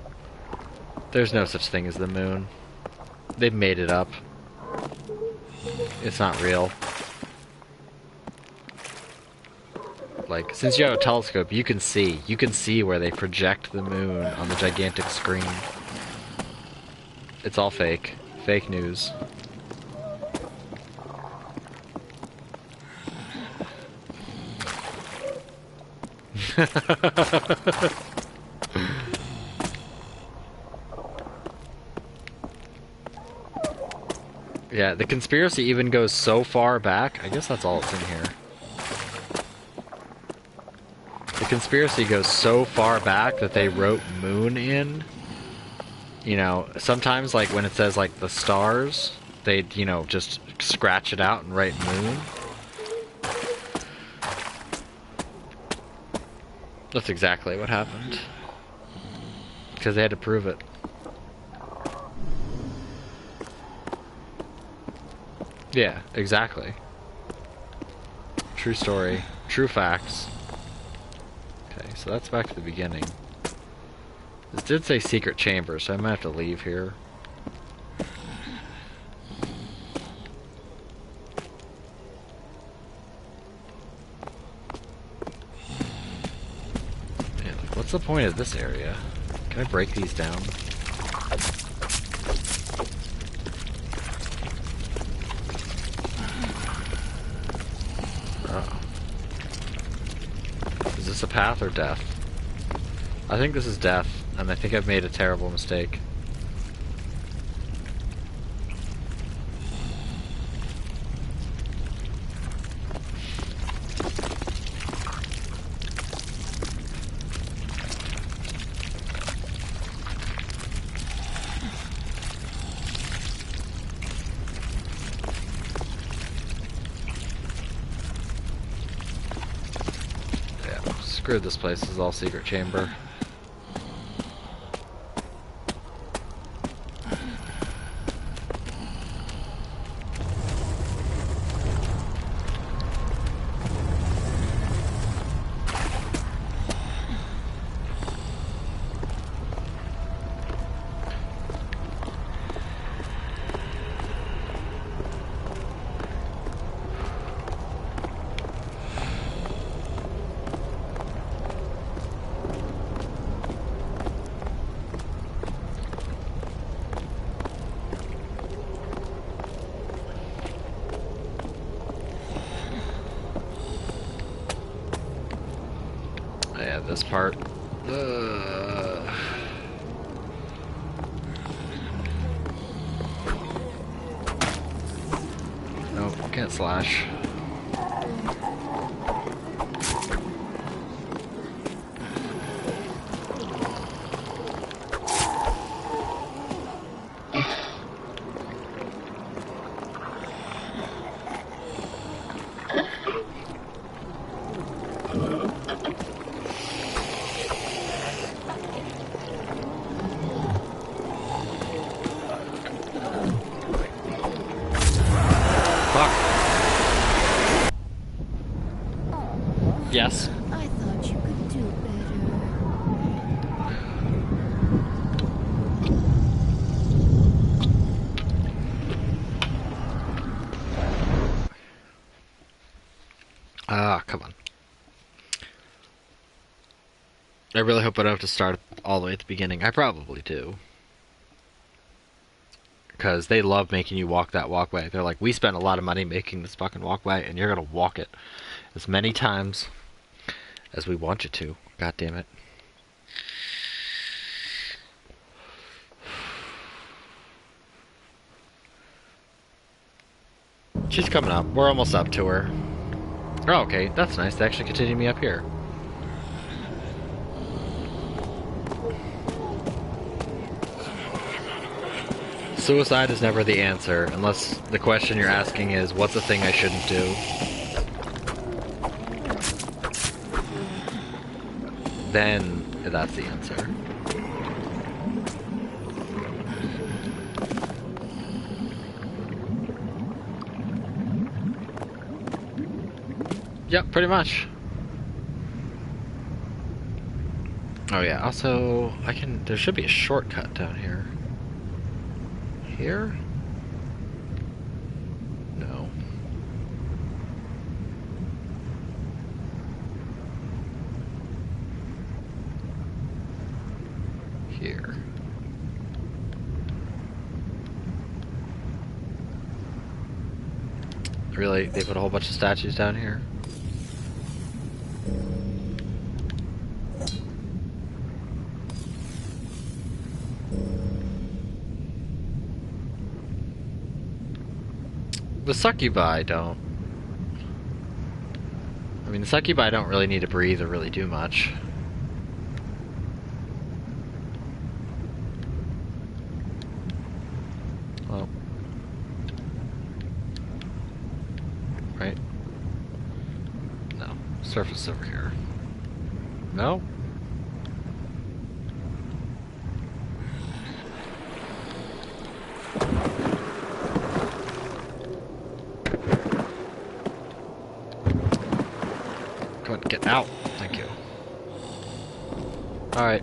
There's no such thing as the moon. They've made it up. It's not real. Like, since you have a telescope, you can see where they project the moon on the gigantic screen. It's all fake. Fake news. Yeah, the conspiracy even goes so far back. I guess that's all that's in here. The conspiracy goes so far back that they wrote moon in. You know, sometimes like when it says like the stars, they'd, you know, just scratch it out and write moon. That's exactly what happened. Because they had to prove it. Yeah, exactly. True story. True facts. Okay, so that's back to the beginning. This did say secret chamber, so I might have to leave here. Man, like, what's the point of this area? Can I break these down? Is this a path or death? I think this is death, and I think I've made a terrible mistake. Screw this place, this is all secret chamber. Yeah, this part. Nope, can't slash. I really hope I don't have to start all the way at the beginning. I probably do. Because they love making you walk that walkway. They're like, we spent a lot of money making this fucking walkway, and you're gonna walk it as many times as we want you to. God damn it. She's coming up. We're almost up to her. Oh, okay. That's nice. They actually continue me up here. Suicide is never the answer, unless the question you're asking is, what's a thing I shouldn't do? Then, that's the answer. Yep, pretty much. Oh yeah, also, there should be a shortcut down here. Here? No. Here. Really? They put a whole bunch of statues down here? The succubi don't. I mean, the succubi don't really need to breathe or really do much. Well. Right? No. Surface over here. No? Come on, get out. Thank you. Alright.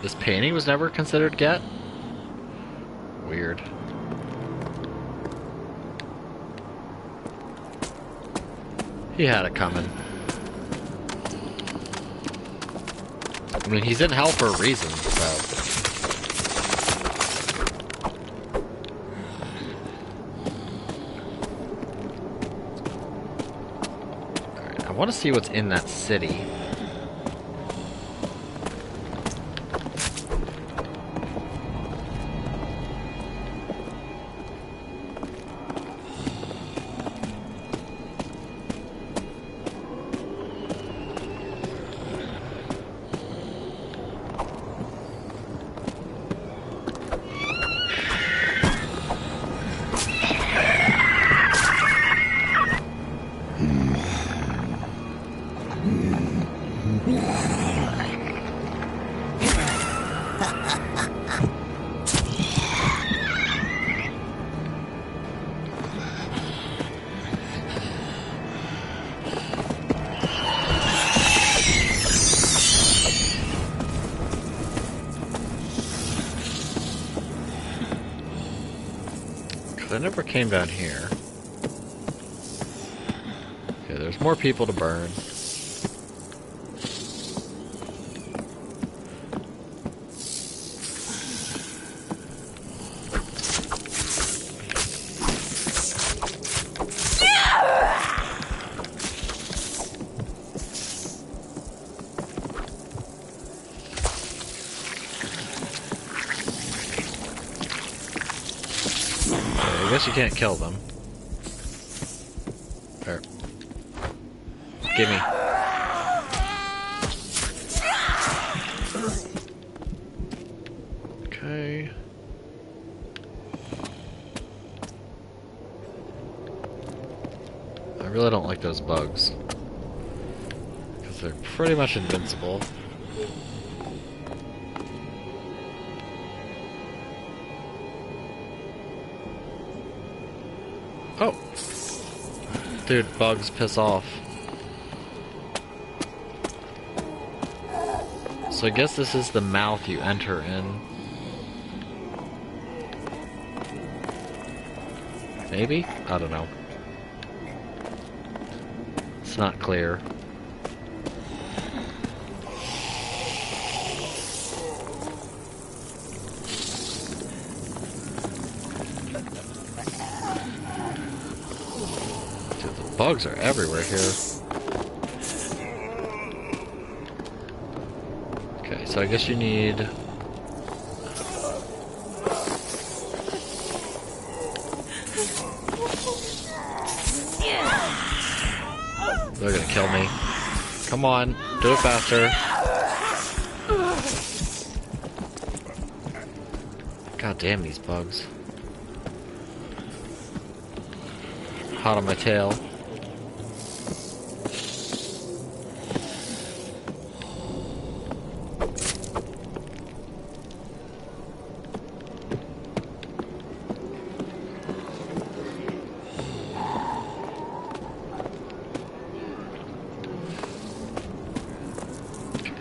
This painting was never considered get? Weird. He had it coming. I mean, he's in hell for a reason, so... Alright, I want to see what's in that city. I never came down here. Okay, there's more people to burn. I guess you can't kill them. There. Gimme. Okay. I really don't like those bugs. Because they're pretty much invincible. Oh! Dude, bugs piss off. So I guess this is the mouth you enter in. Maybe? I don't know. It's not clear. Dude, the bugs are everywhere here. Okay, so I guess you need... They're gonna kill me. Come on, do it faster. God damn these bugs. Hot on my tail.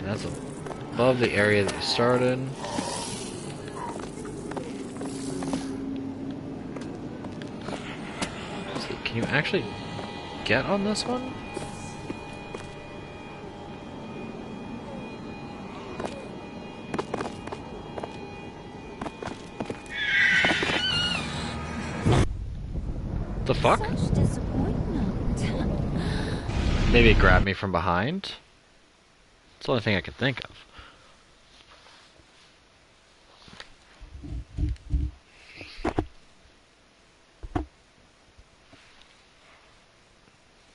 That's above the area that you started. Let's see, can you actually get on this one? The fuck? Such disappointment. Maybe it grabbed me from behind? It's the only thing I could think of.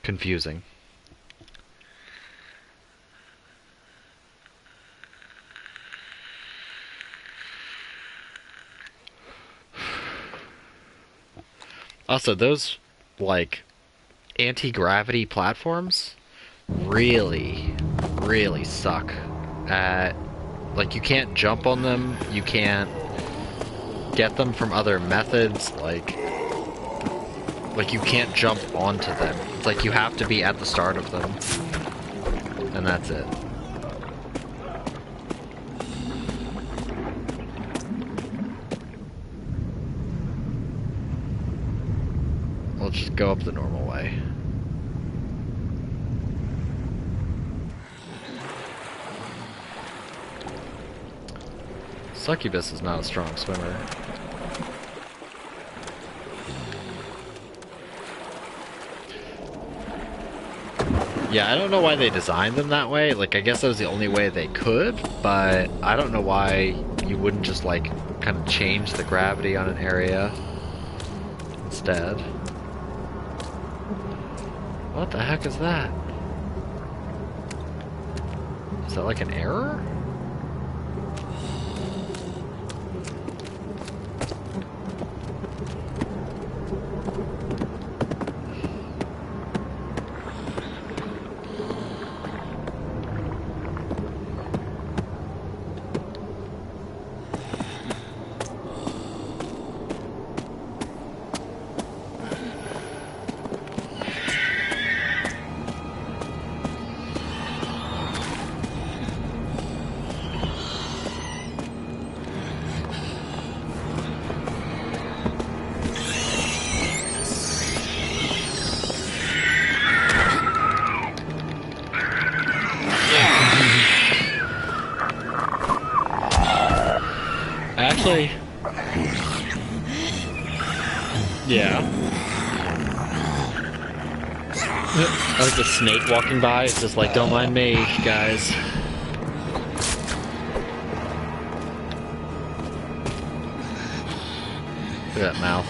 Confusing. Also, those, like, anti-gravity platforms really suck at, like, you can't jump on them, you can't get them from other methods, like you can't jump onto them. It's like you have to be at the start of them, and that's it. Let's just go up the normal way. Succubus is not a strong swimmer. Yeah, I don't know why they designed them that way. Like, I guess that was the only way they could, but I don't know why you wouldn't just, like, kind of change the gravity on an area instead. What the heck is that? Is that like an error? Actually, yeah. Like the snake walking by, it's just like, don't mind me, guys. Look at that mouth.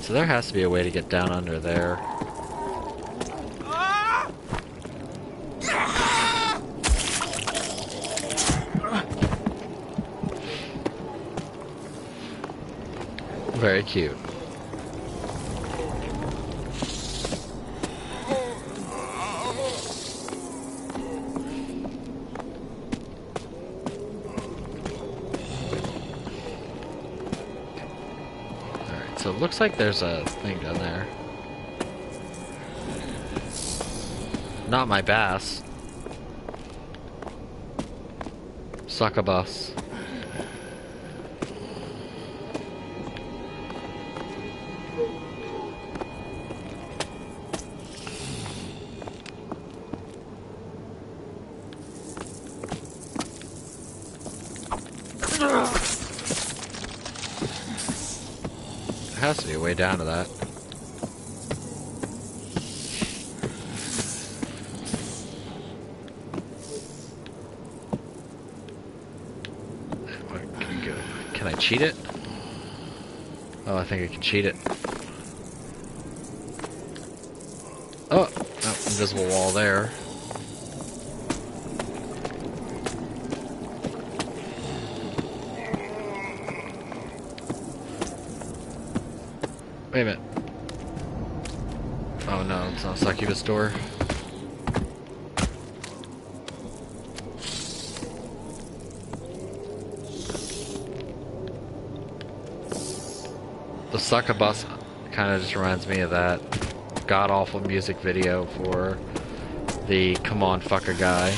So there has to be a way to get down under there. Very cute. Alright, so it looks like there's a thing down there. Not my bass. Succubus. There has to be a way down to that. Can I cheat it? Oh, I think I can cheat it. Oh, no, invisible wall there. Wait a minute. Oh no, it's not Succubus door. The Succubus kind of just reminds me of that god-awful music video for the Come On Fucker Guy.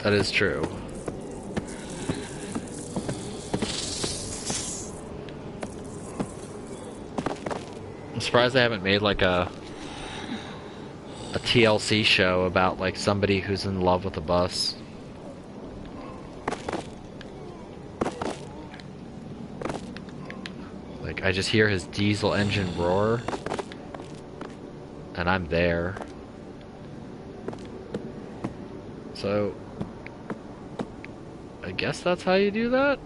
That is true. I'm surprised they haven't made like a TLC show about like somebody who's in love with a bus. Like, I just hear his diesel engine roar, and I'm there. So, I guess that's how you do that?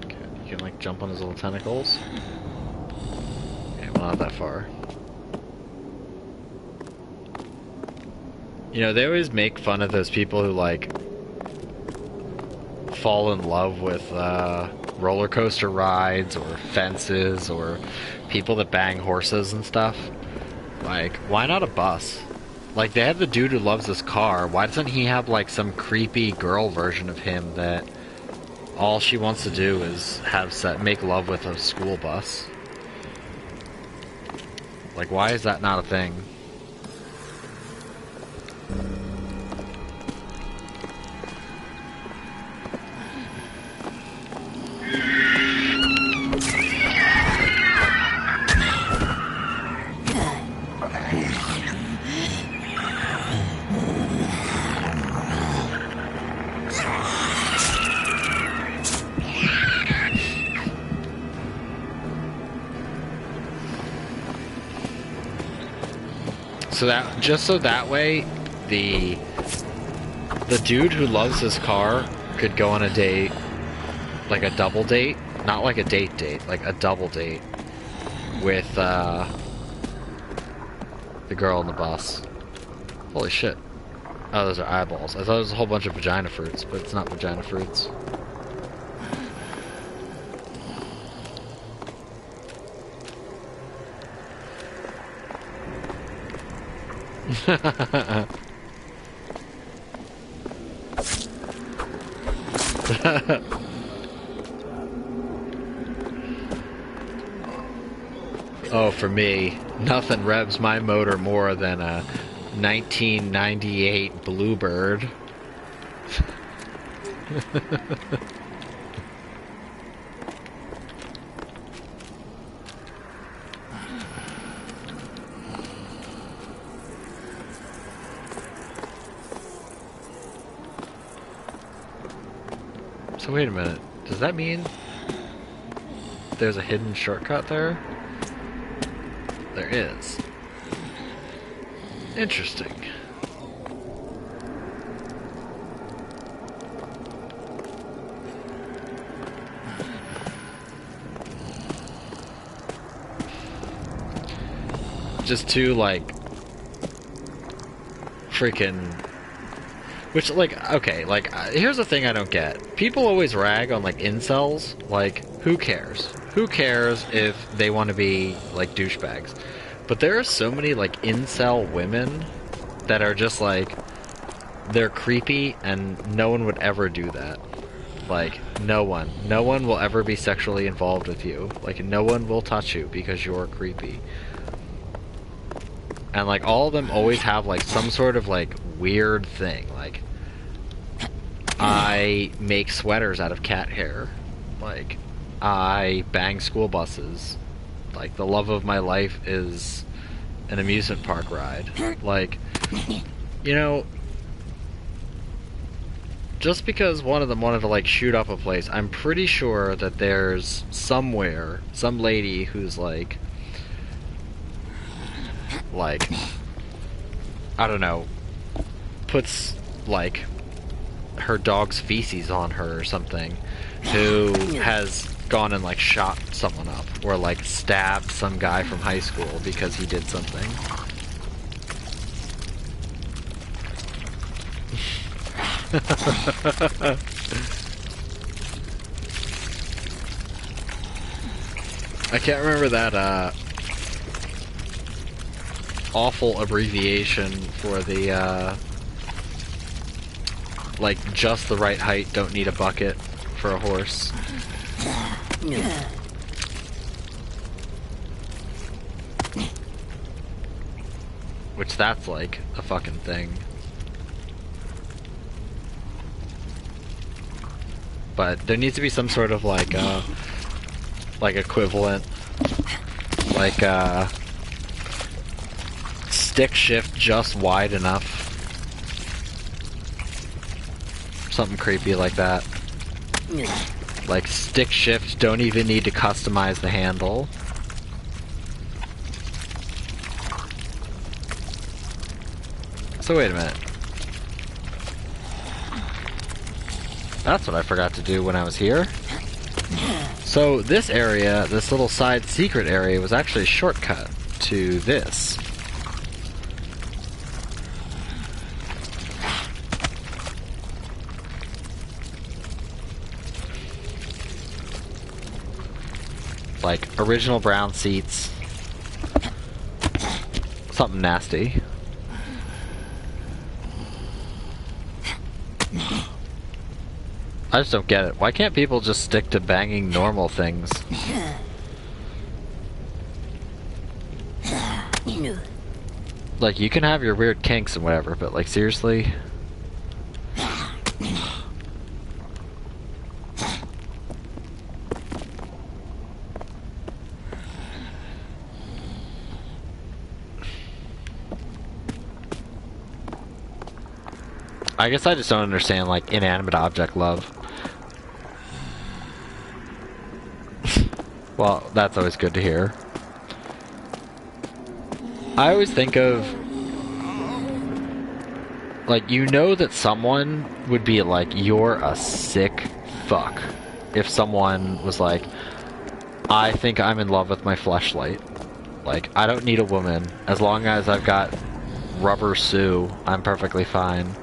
Okay, you can like jump on his little tentacles. Okay, well, not that far. You know, they always make fun of those people who like fall in love with roller coaster rides or fences or people that bang horses and stuff. Like, why not a bus? Like, they have the dude who loves this car. Why doesn't he have like some creepy girl version of him that all she wants to do is make love with a school bus? Like, why is that not a thing? So that, just so that way, the dude who loves his car could go on a date, like a double date, not like a date, like a double date with the girl on the bus. Holy shit. Oh, those are eyeballs. I thought it was a whole bunch of vagina fruits, but it's not vagina fruits. Oh, for me, nothing revs my motor more than a 1998 Bluebird. So wait a minute, does that mean there's a hidden shortcut there? There is. Interesting. just too, like, freaking... Which, like, okay, like, here's the thing I don't get. People always rag on, like, incels. Like, who cares? Who cares if they want to be, like, douchebags? But there are so many, like, incel women that are just, like, they're creepy, and no one would ever do that. Like, no one. No one will ever be sexually involved with you. Like, no one will touch you because you're creepy. And, like, all of them always have, like, some sort of, like, weird thing. Like, I make sweaters out of cat hair. Like, I bang school buses. Like, the love of my life is an amusement park ride. Like, you know, just because one of them wanted to, like, shoot up a place, I'm pretty sure that there's somewhere, some lady who's, like, I don't know, puts, like, her dog's feces on her or something, who has gone and, like, shot someone up, or, like, stabbed some guy from high school because he did something. I can't remember that, awful abbreviation for the, like, just the right height, don't need a bucket for a horse. Which that's, like, a fucking thing. But there needs to be some sort of, like, equivalent, like, stick shift just wide enough. Something creepy like that. Like, stick shift, don't even need to customize the handle. So wait a minute. That's what I forgot to do when I was here. So this area, this little side secret area, was actually a shortcut to this. Like, original brown seats. Something nasty. I just don't get it. Why can't people just stick to banging normal things? Like, you can have your weird kinks and whatever, but, like, seriously? I guess I just don't understand, like, inanimate object love. Well, that's always good to hear. I always think of, like, you know that someone would be like, you're a sick fuck, if someone was like, I think I'm in love with my fleshlight. Like, I don't need a woman. As long as I've got rubber Sue, I'm perfectly fine.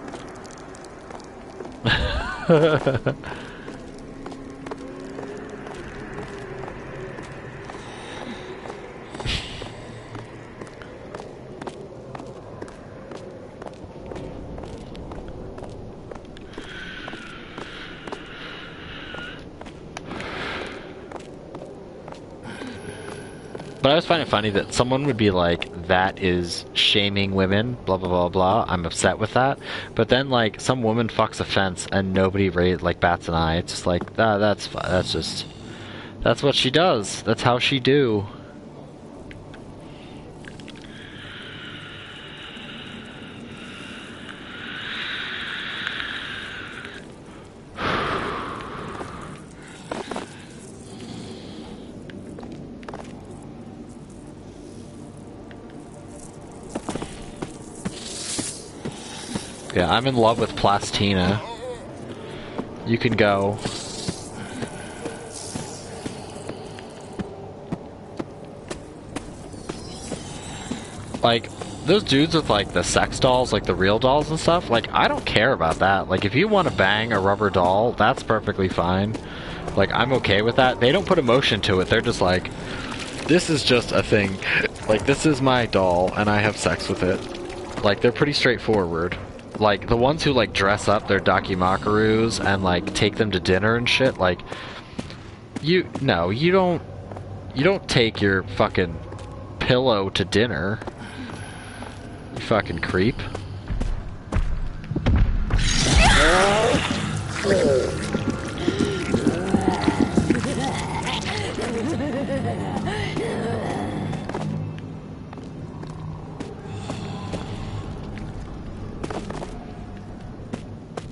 But I always find it funny that someone would be like, that is shaming women, blah, blah, blah, blah. I'm upset with that. But then, like, some woman fucks a fence and nobody like, bats an eye. It's just like, that's what she does. That's how she do. Yeah, I'm in love with Plastina. You can go. like, those dudes with, like, the sex dolls, like the real dolls and stuff, like, I don't care about that. Like, if you want to bang a rubber doll, that's perfectly fine. Like, I'm okay with that. They don't put emotion to it. They're just like, this is just a thing. Like, this is my doll, and I have sex with it. Like, they're pretty straightforward. Like, the ones who, like, dress up their dakimakarus and, like, take them to dinner and shit, like, you don't take your fucking pillow to dinner. You fucking creep.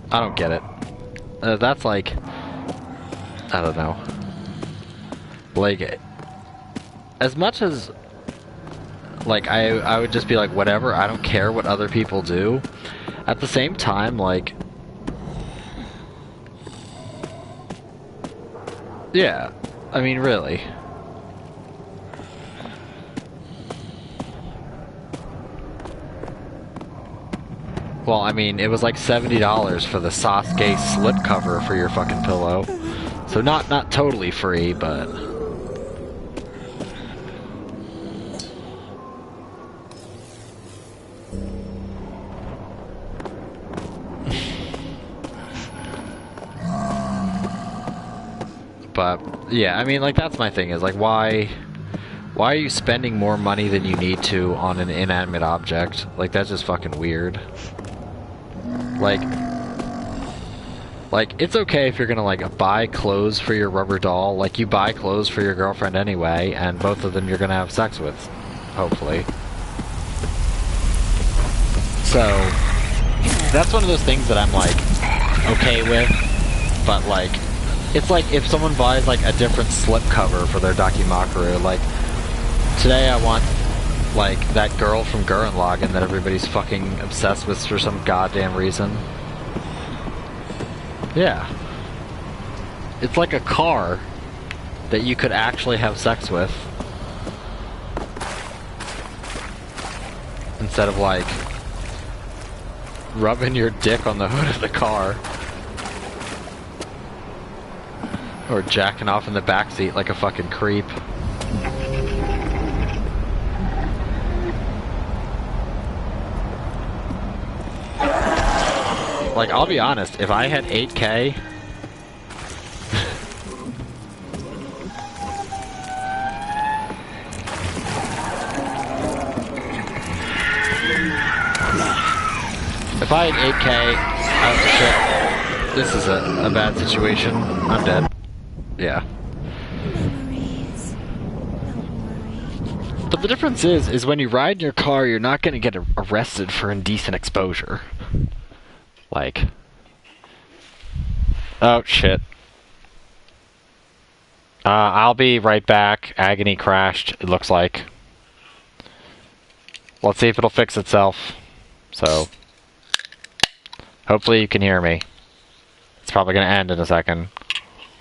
I don't get it. That's like, I don't know. Like, as much as, like, I would just be like, whatever, I don't care what other people do. At the same time, like, yeah, I mean, really. Well, I mean, it was like $70 for the Sasuke slipcover for your fucking pillow. So not totally free, but... But, yeah, I mean, like, that's my thing, is, like, why are you spending more money than you need to on an inanimate object? Like, that's just fucking weird. Like, it's okay if you're gonna, like, buy clothes for your rubber doll. Like, you buy clothes for your girlfriend anyway, and both of them you're gonna have sex with, hopefully. So, that's one of those things that I'm, like, okay with, but, like, it's like if someone buys, like, a different slipcover for their Dakimakuru, like, today I want, like, that girl from Gurren Lagann that everybody's fucking obsessed with for some goddamn reason. Yeah. It's like a car that you could actually have sex with. Instead of, like, rubbing your dick on the hood of the car. Or jacking off in the backseat like a fucking creep. Like, I'll be honest, if I had 8K... if I had 8K, shit, this is a bad situation. I'm dead. Yeah. Memories. Don't worry. But the difference is when you ride in your car, you're not gonna get arrested for indecent exposure. Like... Oh, shit. I'll be right back. Agony crashed, it looks like. Let's see if it'll fix itself. So... hopefully you can hear me. It's probably gonna end in a second.